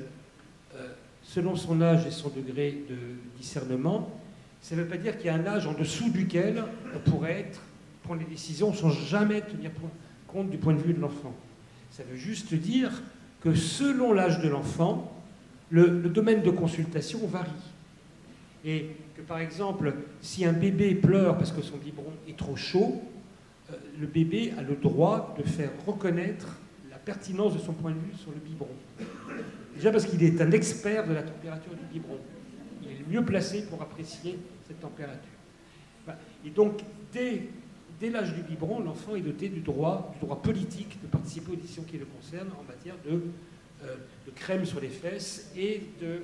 selon son âge et son degré de discernement, ça ne veut pas dire qu'il y a un âge en dessous duquel on pourrait prendre les décisions sans jamais tenir compte du point de vue de l'enfant. Ça veut juste dire que selon l'âge de l'enfant, le domaine de consultation varie. Et que par exemple, si un bébé pleure parce que son biberon est trop chaud, le bébé a le droit de faire reconnaître la pertinence de son point de vue sur le biberon. Déjà parce qu'il est un expert de la température du biberon. Il est le mieux placé pour apprécier cette température. Et donc, dès l'âge du biberon, l'enfant est doté du droit politique de participer aux décisions qui le concernent en matière de crème sur les fesses et de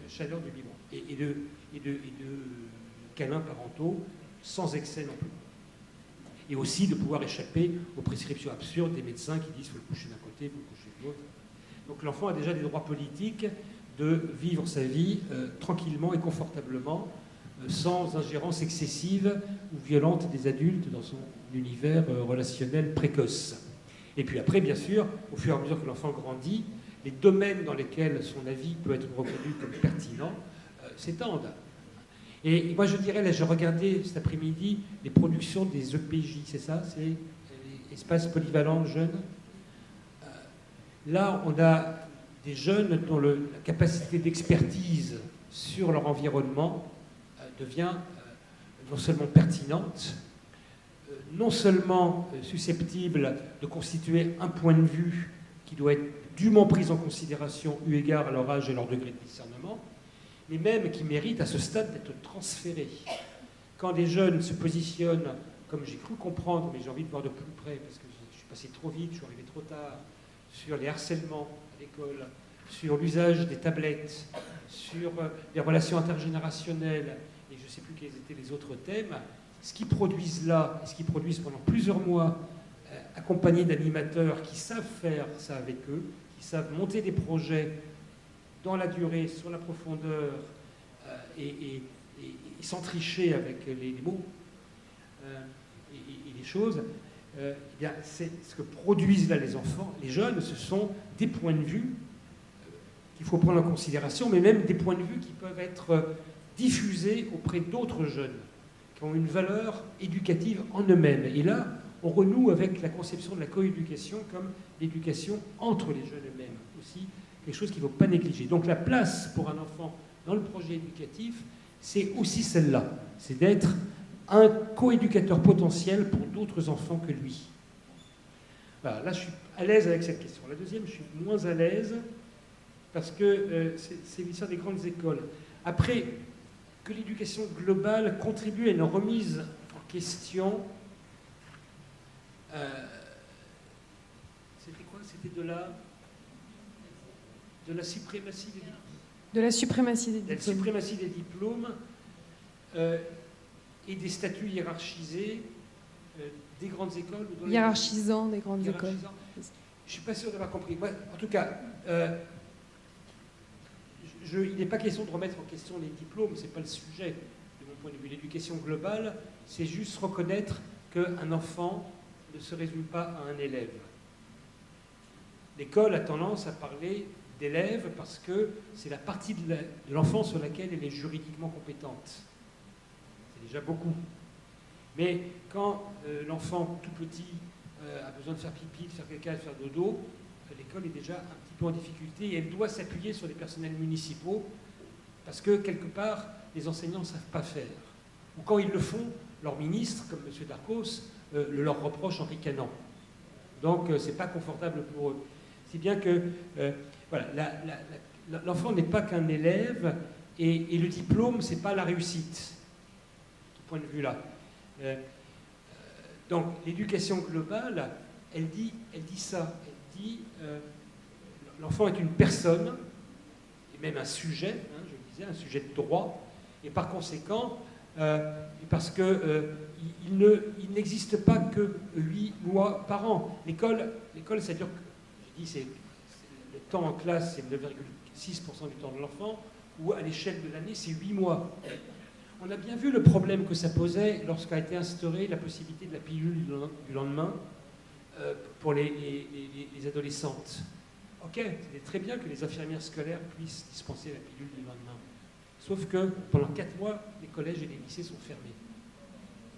chaleur du biberon. Et de câlins parentaux sans excès non plus. Et aussi de pouvoir échapper aux prescriptions absurdes des médecins qui disent qu'il faut le coucher d'un côté, il faut le coucher de l'autre. Donc l'enfant a déjà des droits politiques de vivre sa vie tranquillement et confortablement, sans ingérence excessive ou violente des adultes dans son univers relationnel précoce. Et puis après, bien sûr, au fur et à mesure que l'enfant grandit, les domaines dans lesquels son avis peut être reconnu comme pertinent s'étendent. Et moi, je dirais, là, j'ai regardé cet après-midi les productions des EPJ, c'est ça? C'est les espaces polyvalents jeunes. Là, on a des jeunes dont la capacité d'expertise sur leur environnement devient non seulement pertinente, non seulement susceptible de constituer un point de vue qui doit être dûment pris en considération eu égard à leur âge et leur degré de discernement, mais même qui mérite à ce stade d'être transféré. Quand des jeunes se positionnent, comme j'ai cru comprendre, mais j'ai envie de voir de plus près, parce que je suis passé trop vite, je suis arrivé trop tard, sur les harcèlements à l'école, sur l'usage des tablettes, sur les relations intergénérationnelles, et je ne sais plus quels étaient les autres thèmes, ce qu'ils produisent là, et ce qu'ils produisent pendant plusieurs mois, accompagnés d'animateurs qui savent faire ça avec eux, qui savent monter des projets dans la durée, sur la profondeur, et sans tricher avec les mots et les choses, c'est ce que produisent là les enfants, les jeunes, ce sont des points de vue qu'il faut prendre en considération, mais même des points de vue qui peuvent être diffusés auprès d'autres jeunes, qui ont une valeur éducative en eux-mêmes. Et là, on renoue avec la conception de la coéducation comme l'éducation entre les jeunes eux-mêmes, aussi quelque chose qu'il ne faut pas négliger. Donc la place pour un enfant dans le projet éducatif, c'est aussi celle-là, c'est d'être un coéducateur potentiel pour d'autres enfants que lui. Voilà, là je suis à l'aise avec cette question. La deuxième, je suis moins à l'aise parce que c'est l'histoire des grandes écoles. Après, que l'éducation globale contribue à une remise en question, c'était quoi? C'était de la suprématie des diplômes. De la suprématie des diplômes. De la suprématie des diplômes et des statuts hiérarchisés des grandes écoles. Hiérarchisant des grandes écoles. Je ne suis pas sûr d'avoir compris. Moi, en tout cas, il n'est pas question de remettre en question les diplômes, ce n'est pas le sujet de mon point de vue. L'éducation globale, c'est juste reconnaître qu'un enfant ne se résume pas à un élève. L'école a tendance à parler d'élève parce que c'est la partie de l'enfant sur laquelle elle est juridiquement compétente. C'est déjà beaucoup. Mais quand l'enfant tout petit a besoin de faire pipi, de faire caca, de faire dodo, l'école est déjà un petit peu en difficulté et elle doit s'appuyer sur les personnels municipaux parce que quelque part, les enseignants ne savent pas faire. Ou quand ils le font, leur ministre, comme M. Darcos, le leur reproche en ricanant. Donc, ce n'est pas confortable pour eux. Si bien que voilà, l'enfant n'est pas qu'un élève et le diplôme, ce n'est pas la réussite, de ce point de vue-là. Donc, l'éducation globale, elle dit ça. Elle dit l'enfant est une personne, et même un sujet, hein, je le disais, un sujet de droit, et par conséquent, parce qu'il n'existe pas que 8 mois par an. L'école, ça dure, je dis, c'est le temps en classe, c'est 9,6% du temps de l'enfant, ou à l'échelle de l'année, c'est 8 mois. On a bien vu le problème que ça posait lorsqu'a été instaurée la possibilité de la pilule du lendemain pour les adolescentes. Ok, c'est très bien que les infirmières scolaires puissent dispenser la pilule du lendemain. Sauf que pendant 4 mois, les collèges et les lycées sont fermés.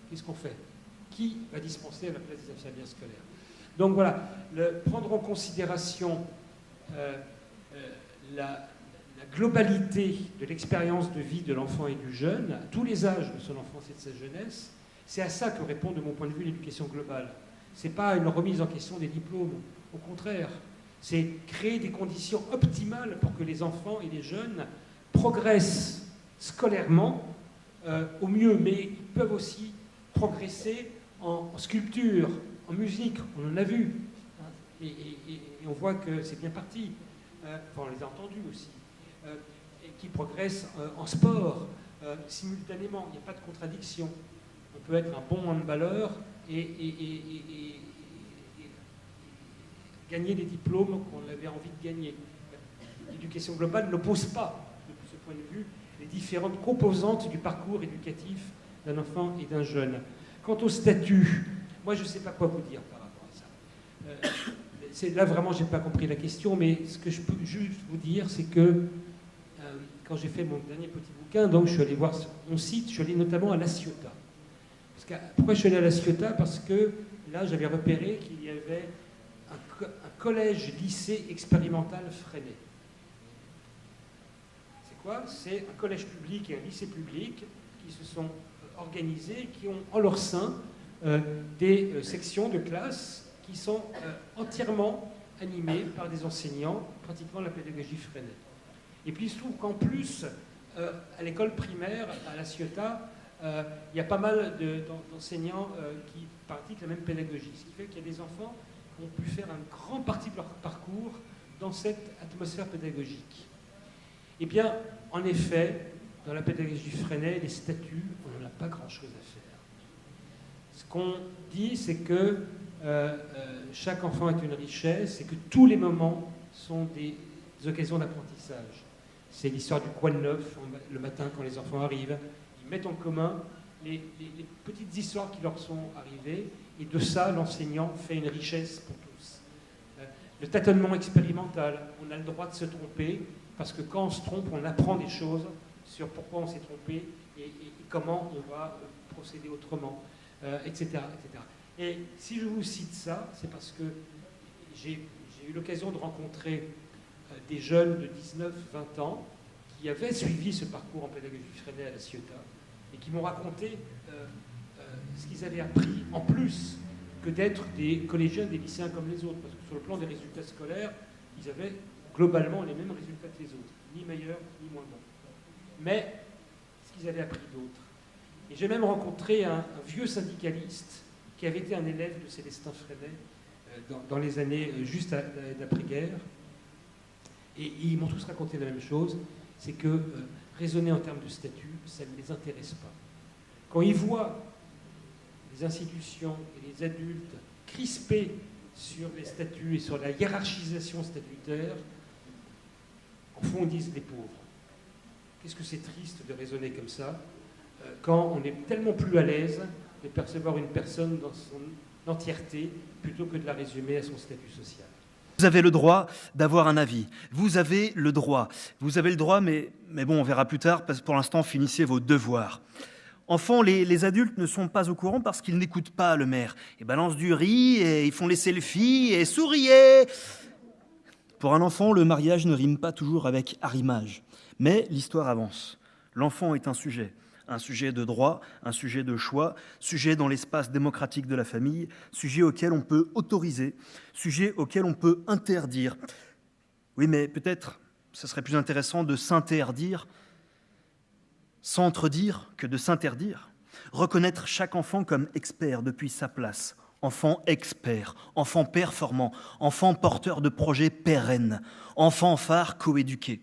Qu'est-ce qu'on fait? Qui va dispenser à la place des infirmières scolaires? Donc voilà, prendre en considération la globalité de l'expérience de vie de l'enfant et du jeune, à tous les âges de son enfance et de sa jeunesse, c'est à ça que répond de mon point de vue l'éducation globale. Ce n'est pas une remise en question des diplômes, au contraire. C'est créer des conditions optimales pour que les enfants et les jeunes progressent scolairement au mieux, mais ils peuvent aussi progresser en sculpture, en musique, on en a vu, et on voit que c'est bien parti. Enfin, on les a entendus aussi. Et qui progressent en sport simultanément. Il n'y a pas de contradiction. On peut être un bon handballeur et gagner les diplômes qu'on avait envie de gagner. L'éducation globale n'oppose pas, de ce point de vue, les différentes composantes du parcours éducatif d'un enfant et d'un jeune. Quant au statut, moi je ne sais pas quoi vous dire par rapport à ça. Là vraiment, je n'ai pas compris la question, mais ce que je peux juste vous dire, c'est que quand j'ai fait mon dernier petit bouquin, donc je suis allé voir mon site, je suis allé notamment à La Ciotat. Pourquoi je suis allé à La Ciotat? Parce que là, j'avais repéré qu'il y avait un collège-lycée expérimental Freinet. C'est quoi? C'est un collège public et un lycée public qui se sont organisés, qui ont en leur sein des sections de classe qui sont entièrement animées par des enseignants pratiquant la pédagogie Freinet. Et puis il se trouve qu'en plus, à l'école primaire, à La Ciotat, il y a pas mal d'enseignants qui pratiquent la même pédagogie. Ce qui fait qu'il y a des enfants qui ont pu faire une grande partie de leur parcours dans cette atmosphère pédagogique. Eh bien, en effet, dans la pédagogie Freinet, les statuts, on n'en a pas grand-chose à faire. Ce qu'on dit, c'est que chaque enfant est une richesse et que tous les moments sont des occasions d'apprentissage. C'est l'histoire du coin neuf, le matin quand les enfants arrivent. Ils mettent en commun les petites histoires qui leur sont arrivées, et de ça, l'enseignant fait une richesse pour tous. Le tâtonnement expérimental, on a le droit de se tromper, parce que quand on se trompe, on apprend des choses sur pourquoi on s'est trompé et comment on va procéder autrement, etc., etc. Et si je vous cite ça, c'est parce que j'ai eu l'occasion de rencontrer des jeunes de 19-20 ans qui avaient suivi ce parcours en pédagogie Freinet à La Ciotat et qui m'ont raconté ce qu'ils avaient appris, en plus que d'être des collégiens, des lycéens comme les autres, parce que sur le plan des résultats scolaires, ils avaient globalement les mêmes résultats que les autres, ni meilleurs, ni moins bons. Mais ce qu'ils avaient appris d'autres. Et j'ai même rencontré un vieux syndicaliste qui avait été un élève de Célestin Freinet dans les années juste d'après-guerre. Et ils m'ont tous raconté la même chose, c'est que raisonner en termes de statut, ça ne les intéresse pas. Quand ils voient les institutions et les adultes crispés sur les statuts et sur la hiérarchisation statutaire, en fond, ils disent les pauvres. Qu'est-ce que c'est triste de raisonner comme ça, quand on est tellement plus à l'aise de percevoir une personne dans son entièreté, plutôt que de la résumer à son statut social. Vous avez le droit d'avoir un avis. Vous avez le droit. Vous avez le droit, mais bon, on verra plus tard, parce que pour l'instant, finissez vos devoirs. Enfants, les adultes ne sont pas au courant parce qu'ils n'écoutent pas le maire. Ils balancent du riz, et ils font les selfies, et souriez. Pour un enfant, le mariage ne rime pas toujours avec arrimage. Mais l'histoire avance. L'enfant est un sujet de droit, un sujet de choix, sujet dans l'espace démocratique de la famille, sujet auquel on peut autoriser, sujet auquel on peut interdire. Oui, mais peut-être ce serait plus intéressant de s'interdire, s'entredire que de s'interdire. Reconnaître chaque enfant comme expert depuis sa place. Enfant expert, enfant performant, enfant porteur de projets pérennes, enfant phare coéduqué.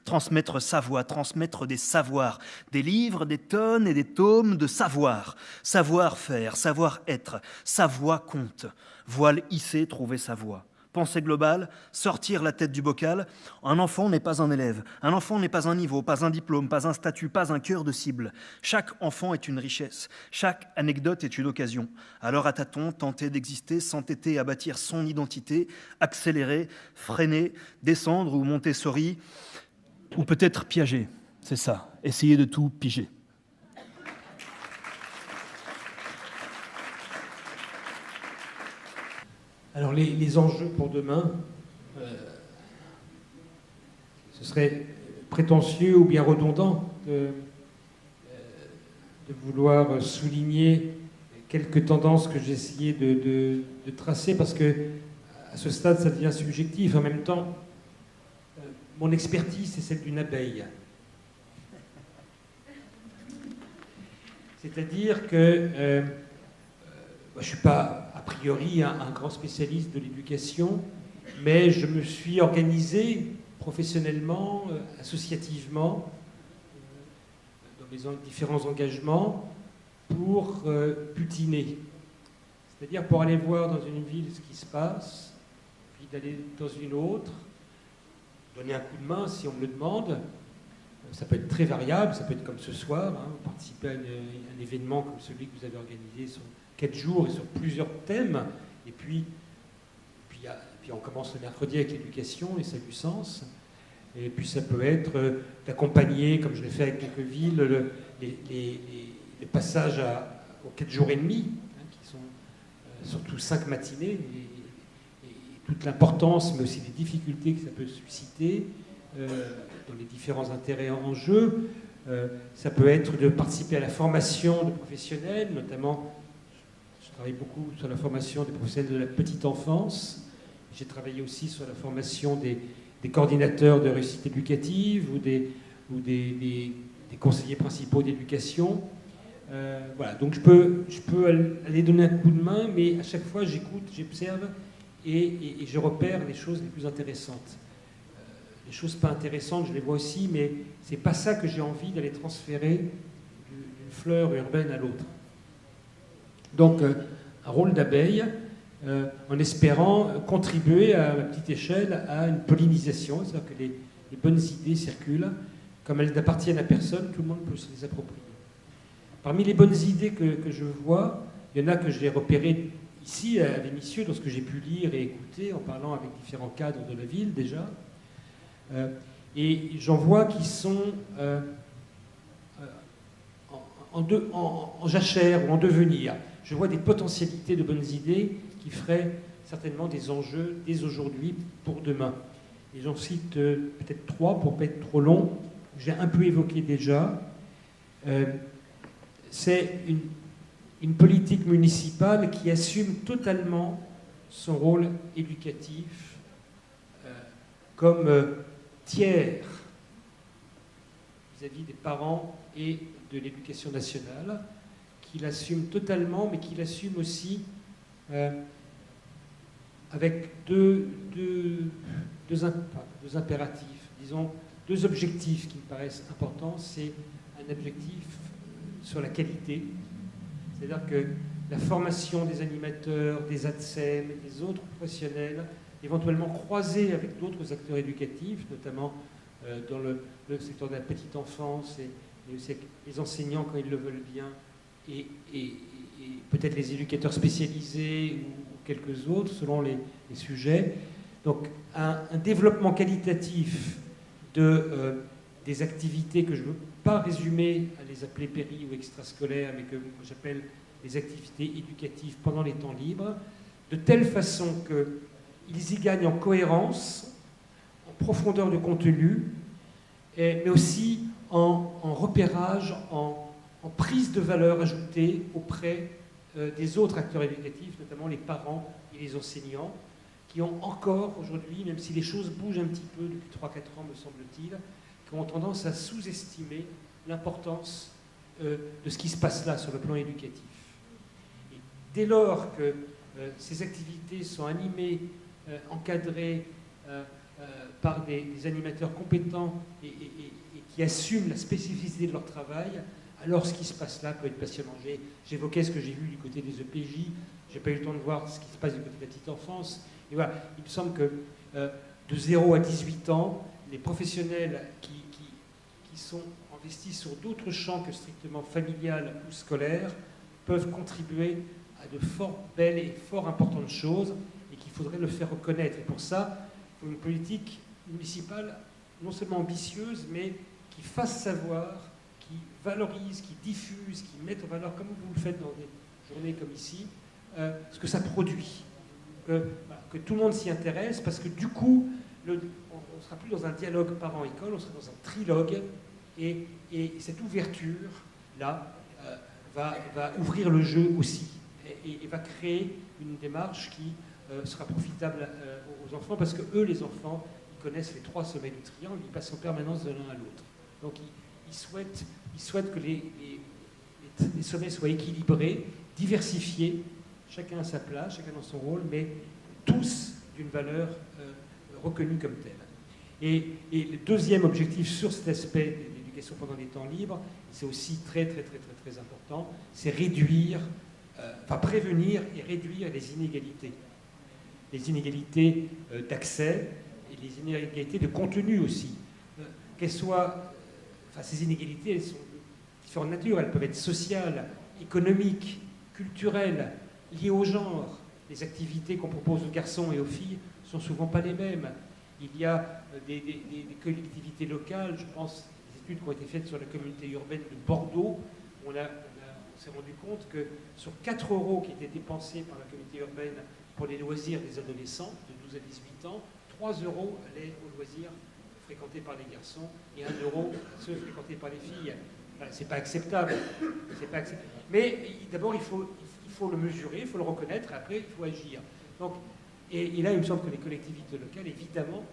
Transmettre sa voix, transmettre des savoirs, des livres, des tonnes et des tomes de savoir. Savoir-faire, savoir-être, sa voix compte. Voile hissé, trouver sa voix. Pensée globale, sortir la tête du bocal. Un enfant n'est pas un élève. Un enfant n'est pas un niveau, pas un diplôme, pas un statut, pas un cœur de cible. Chaque enfant est une richesse. Chaque anecdote est une occasion. Alors à tâtons, tenter d'exister, s'entêter à bâtir son identité, accélérer, freiner, descendre ou monter souris, ou peut-être piéger. C'est ça, essayer de tout piger. Alors les enjeux pour demain, ce serait prétentieux ou bien redondant de vouloir souligner quelques tendances que j'ai essayé de tracer, parce que à ce stade ça devient subjectif. En même temps, mon expertise c'est celle d'une abeille. C'est-à-dire que je ne suis pas a priori un grand spécialiste de l'éducation, mais je me suis organisé professionnellement, associativement, dans mes différents engagements, pour butiner. C'est-à-dire pour aller voir dans une ville ce qui se passe, puis d'aller dans une autre, donner un coup de main si on me le demande. Ça peut être très variable, ça peut être comme ce soir, hein, participer à un événement comme celui que vous avez organisé sur 4 jours et sur plusieurs thèmes, et puis on commence le mercredi avec l'éducation, et ça a du sens. Et puis ça peut être d'accompagner, comme je l'ai fait avec quelques villes, les passages aux 4 jours et demi, hein, qui sont surtout 5 matinées, et toute l'importance, mais aussi les difficultés que ça peut susciter dans les différents intérêts en jeu. Ça peut être de participer à la formation de professionnels, notamment, je travaille beaucoup sur la formation des professionnels de la petite enfance. J'ai travaillé aussi sur la formation des coordinateurs de réussite éducative ou des conseillers principaux d'éducation. Voilà, donc je peux aller donner un coup de main, mais à chaque fois j'écoute, j'observe et je repère les choses les plus intéressantes. Les choses pas intéressantes, je les vois aussi, mais c'est pas ça que j'ai envie d'aller transférer d'une fleur urbaine à l'autre. Donc, un rôle d'abeille, en espérant contribuer à ma petite échelle à une pollinisation, c'est-à-dire que les bonnes idées circulent. Comme elles n'appartiennent à personne, tout le monde peut se les approprier. Parmi les bonnes idées que je vois, il y en a que j'ai repérées ici à Vénissieux, dans ce que j'ai pu lire et écouter en parlant avec différents cadres de la ville déjà. Et j'en vois qui sont en jachère ou en devenir. Je vois des potentialités de bonnes idées qui feraient certainement des enjeux dès aujourd'hui pour demain. Et j'en cite peut-être 3 pour ne pas être trop long. J'ai un peu évoqué déjà. C'est une politique municipale qui assume totalement son rôle éducatif comme tiers vis-à-vis des parents et de l'éducation nationale, qui l'assume totalement, mais qui l'assume aussi avec deux impératifs, disons, 2 objectifs qui me paraissent importants. C'est un objectif sur la qualité, c'est-à-dire que la formation des animateurs, des ATSEM et des autres professionnels, éventuellement croisés avec d'autres acteurs éducatifs, notamment dans le secteur de la petite enfance et aussi avec les enseignants quand ils le veulent bien, et peut-être les éducateurs spécialisés ou quelques autres selon les sujets. Donc un développement qualitatif des activités que je ne veux pas résumer à les appeler péri ou extrascolaires, mais que j'appelle les activités éducatives pendant les temps libres, de telle façon qu'ils y gagnent en cohérence, en profondeur de contenu, mais aussi en repérage, en prise de valeur ajoutée auprès des autres acteurs éducatifs, notamment les parents et les enseignants, qui ont encore aujourd'hui, même si les choses bougent un petit peu depuis 3-4 ans, me semble-t-il, qui ont tendance à sous-estimer l'importance de ce qui se passe là sur le plan éducatif. Et dès lors que ces activités sont animées, encadrées par des animateurs compétents et qui assument la spécificité de leur travail, alors ce qui se passe là peut être passionnant. J'évoquais ce que j'ai vu du côté des EPJ, j'ai pas eu le temps de voir ce qui se passe du côté de la petite enfance, Et voilà, il me semble que de 0 à 18 ans, les professionnels qui sont investis sur d'autres champs que strictement familial ou scolaire peuvent contribuer à de fort belles et fort importantes choses et qu'il faudrait le faire reconnaître. Et pour ça, il faut une politique municipale non seulement ambitieuse, mais qui fasse savoir, qui valorise, qui diffuse, qui mette en valeur, comme vous le faites dans des journées comme ici, ce que ça produit. Que tout le monde s'y intéresse, parce que du coup, on ne sera plus dans un dialogue parent-école, on sera dans un trilogue, et cette ouverture-là va ouvrir le jeu aussi, et va créer une démarche qui sera profitable aux enfants, parce que eux, les enfants, ils connaissent les 3 sommets du triangle, ils passent en permanence de l'un à l'autre. Donc ils souhaitent que les sommets soient équilibrés, diversifiés, chacun à sa place, chacun dans son rôle, mais tous d'une valeur reconnue comme telle. Et le deuxième objectif sur cet aspect de l'éducation pendant les temps libres, c'est aussi très important, c'est prévenir et réduire les inégalités. Les inégalités d'accès et les inégalités de contenu aussi. Ces inégalités, elles sont de différentes natures, elles peuvent être sociales, économiques, culturelles, liées au genre. Les activités qu'on propose aux garçons et aux filles ne sont souvent pas les mêmes. Il y a des collectivités locales, je pense des études qui ont été faites sur la communauté urbaine de Bordeaux, on s'est rendu compte que sur 4 € qui étaient dépensés par la communauté urbaine pour les loisirs des adolescents de 12 à 18 ans, 3 € allaient aux loisirs fréquentés par les garçons et 1 € ceux fréquentés par les filles. C'est pas acceptable. Mais d'abord, il faut le mesurer, il faut le reconnaître, et après, il faut agir. Donc, et là, il me semble que les collectivités locales, évidemment,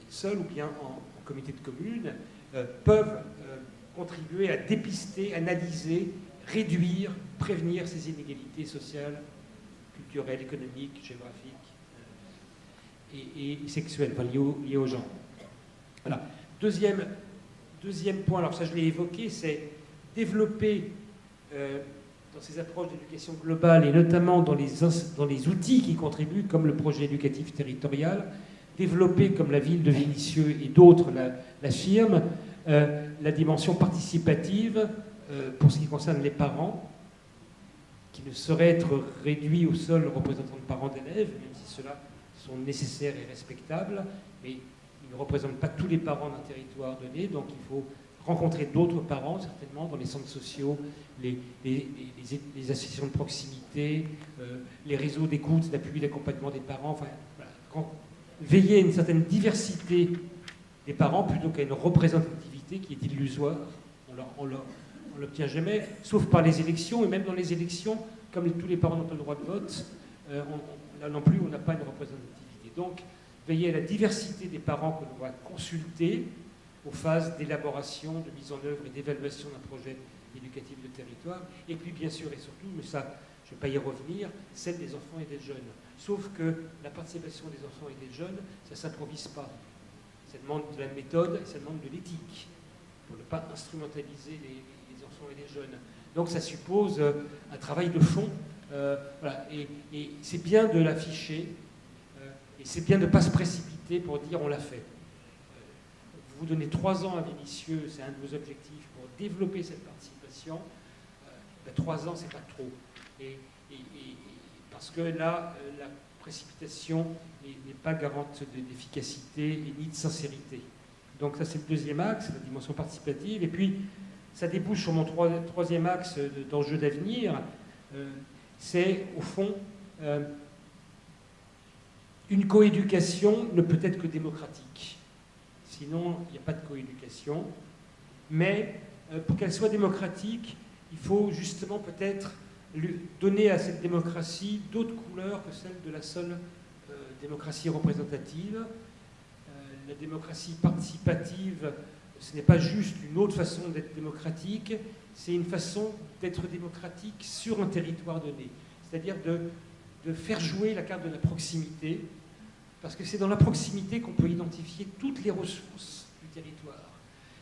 seules ou bien en comité de communes, peuvent contribuer à dépister, analyser, réduire, prévenir ces inégalités sociales, culturelles, économiques, géographiques et sexuelles, liées aux gens. Voilà. Deuxième point, alors ça je l'ai évoqué, c'est développer dans ces approches d'éducation globale et notamment dans les outils qui contribuent, comme le projet éducatif territorial, développer, comme la ville de Vénissieux et d'autres l'affirment, la dimension participative pour ce qui concerne les parents, qui ne saurait être réduit aux seuls représentants de parents d'élèves, même si ceux-là sont nécessaires et respectables, mais ils ne représentent pas tous les parents d'un territoire donné, donc il faut rencontrer d'autres parents, certainement, dans les centres sociaux, les associations de proximité, les réseaux d'écoute, d'appui, d'accompagnement des parents. Enfin, voilà. Veiller à une certaine diversité des parents plutôt qu'à une représentativité qui est illusoire. On l'obtient jamais, sauf par les élections, et même dans les élections, comme tous les parents n'ont pas le droit de vote, là non plus, on n'a pas une représentativité. Donc, veiller à la diversité des parents que l'on va consulter aux phases d'élaboration, de mise en œuvre et d'évaluation d'un projet éducatif de territoire. Et puis, bien sûr et surtout, mais ça, je ne vais pas y revenir, celle des enfants et des jeunes. Sauf que la participation des enfants et des jeunes, ça ne s'improvise pas. Ça demande de la méthode et ça demande de l'éthique, pour ne pas instrumentaliser les enfants et les jeunes. Donc ça suppose un travail de fond, voilà. Et c'est bien de l'afficher, et c'est bien de ne pas se précipiter pour dire on l'a fait. Vous donnez 3 ans à Vénissieux, c'est un de vos objectifs pour développer cette participation. 3 ans, c'est pas trop. Parce que là, la précipitation n'est pas garante d'efficacité ni de sincérité. Donc ça, c'est le deuxième axe, la dimension participative. Et puis, ça débouche sur mon troisième axe d'enjeu d'avenir. C'est, au fond, une coéducation ne peut être que démocratique. Sinon, il n'y a pas de coéducation. Mais pour qu'elle soit démocratique, il faut justement peut-être donner à cette démocratie d'autres couleurs que celles de la seule démocratie représentative. La démocratie participative, ce n'est pas juste une autre façon d'être démocratique, c'est une façon d'être démocratique sur un territoire donné. C'est-à-dire de faire jouer la carte de la proximité, parce que c'est dans la proximité qu'on peut identifier toutes les ressources du territoire.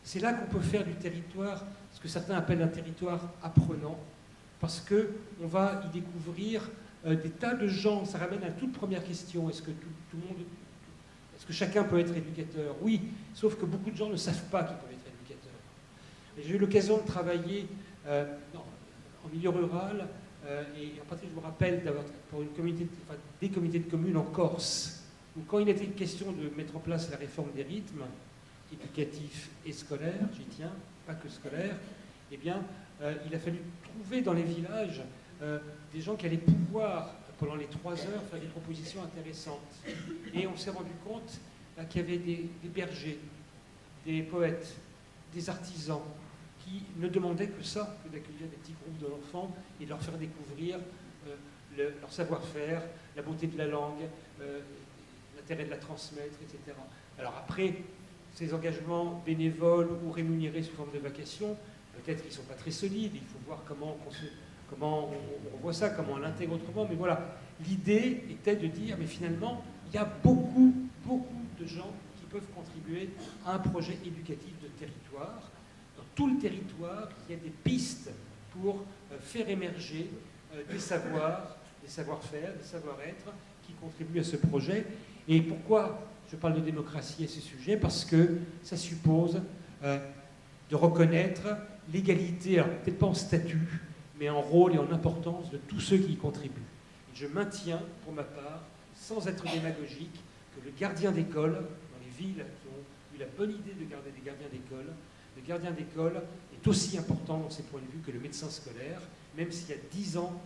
C'est là qu'on peut faire du territoire ce que certains appellent un territoire apprenant, parce qu'on va y découvrir des tas de gens. Ça ramène à la toute première question. Est-ce que tout le monde... Est-ce que chacun peut être éducateur? Oui, sauf que beaucoup de gens ne savent pas qu'ils peuvent être éducateurs. J'ai eu l'occasion de travailler en milieu rural, et en particulier, je me rappelle d'avoir pour des comités de communes en Corse. Donc, quand il était question de mettre en place la réforme des rythmes éducatifs et scolaires, j'y tiens, pas que scolaires, eh bien, il a fallu trouver dans les villages des gens qui allaient pouvoir, pendant les 3 heures, faire des propositions intéressantes. Et on s'est rendu compte qu'il y avait des bergers, des poètes, des artisans, qui ne demandaient que ça, que d'accueillir des petits groupes d'enfants et de leur faire découvrir leur savoir-faire, la beauté de la langue, l'intérêt de la transmettre, etc. Alors après, ces engagements bénévoles ou rémunérés sous forme de vacation, peut-être qu'ils ne sont pas très solides, il faut voir comment on voit ça, comment on l'intègre autrement, mais voilà, l'idée était de dire, mais finalement, il y a beaucoup de gens qui peuvent contribuer à un projet éducatif de territoire. Dans tout le territoire, il y a des pistes pour faire émerger des savoirs, des savoir-faire, des savoir-être qui contribuent à ce projet. Et pourquoi je parle de démocratie à ce sujet? Parce que ça suppose de reconnaître l'égalité, alors peut-être pas en statut, mais en rôle et en importance de tous ceux qui y contribuent. Et je maintiens, pour ma part, sans être démagogique, que le gardien d'école, dans les villes qui ont eu la bonne idée de garder des gardiens d'école, le gardien d'école est aussi important dans ses points de vue que le médecin scolaire, même s'il y a 10 ans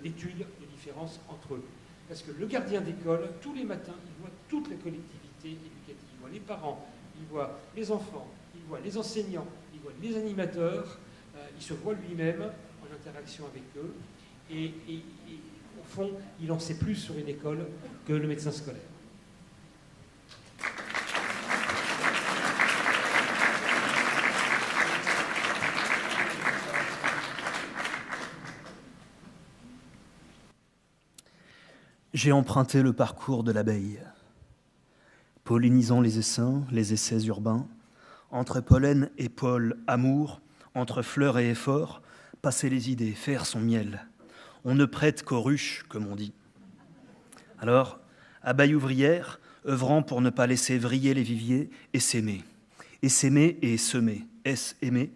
d'études de différence entre eux. Parce que le gardien d'école, tous les matins, il voit toute la collectivité éducative. Il voit les parents, il voit les enfants, il voit les enseignants, il voit les animateurs, il se voit lui-même en interaction avec eux. Et au fond, il en sait plus sur une école que le médecin scolaire. J'ai emprunté le parcours de l'abeille, pollinisant les essaims, les essais urbains, entre pollen et pôle amour, entre fleurs et efforts, passer les idées, faire son miel. On ne prête qu'aux ruches, comme on dit. Alors, abeille ouvrière, œuvrant pour ne pas laisser vriller les viviers, et s'aimer et semer, est-ce aimer?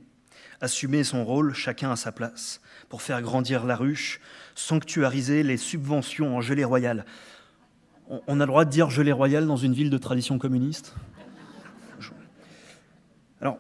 Assumer son rôle, chacun à sa place, pour faire grandir la ruche, sanctuariser les subventions en gelée royale. On a le droit de dire gelée royale dans une ville de tradition communiste? Alors,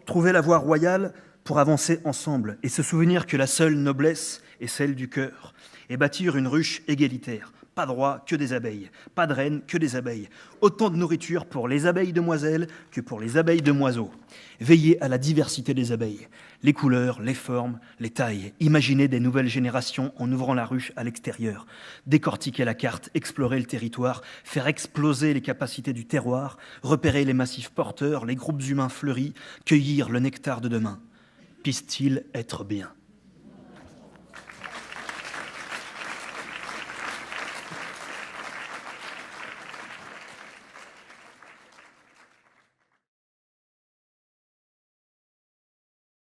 trouver la voie royale pour avancer ensemble et se souvenir que la seule noblesse est celle du cœur et bâtir une ruche égalitaire. Pas de roi que des abeilles, pas de reine que des abeilles. Autant de nourriture pour les abeilles demoiselles que pour les abeilles demoiseaux. Veiller à la diversité des abeilles, les couleurs, les formes, les tailles. Imaginer des nouvelles générations en ouvrant la ruche à l'extérieur. Décortiquer la carte, explorer le territoire, faire exploser les capacités du terroir, repérer les massifs porteurs, les groupes humains fleuris, cueillir le nectar de demain. Puisse-t-il être bien ?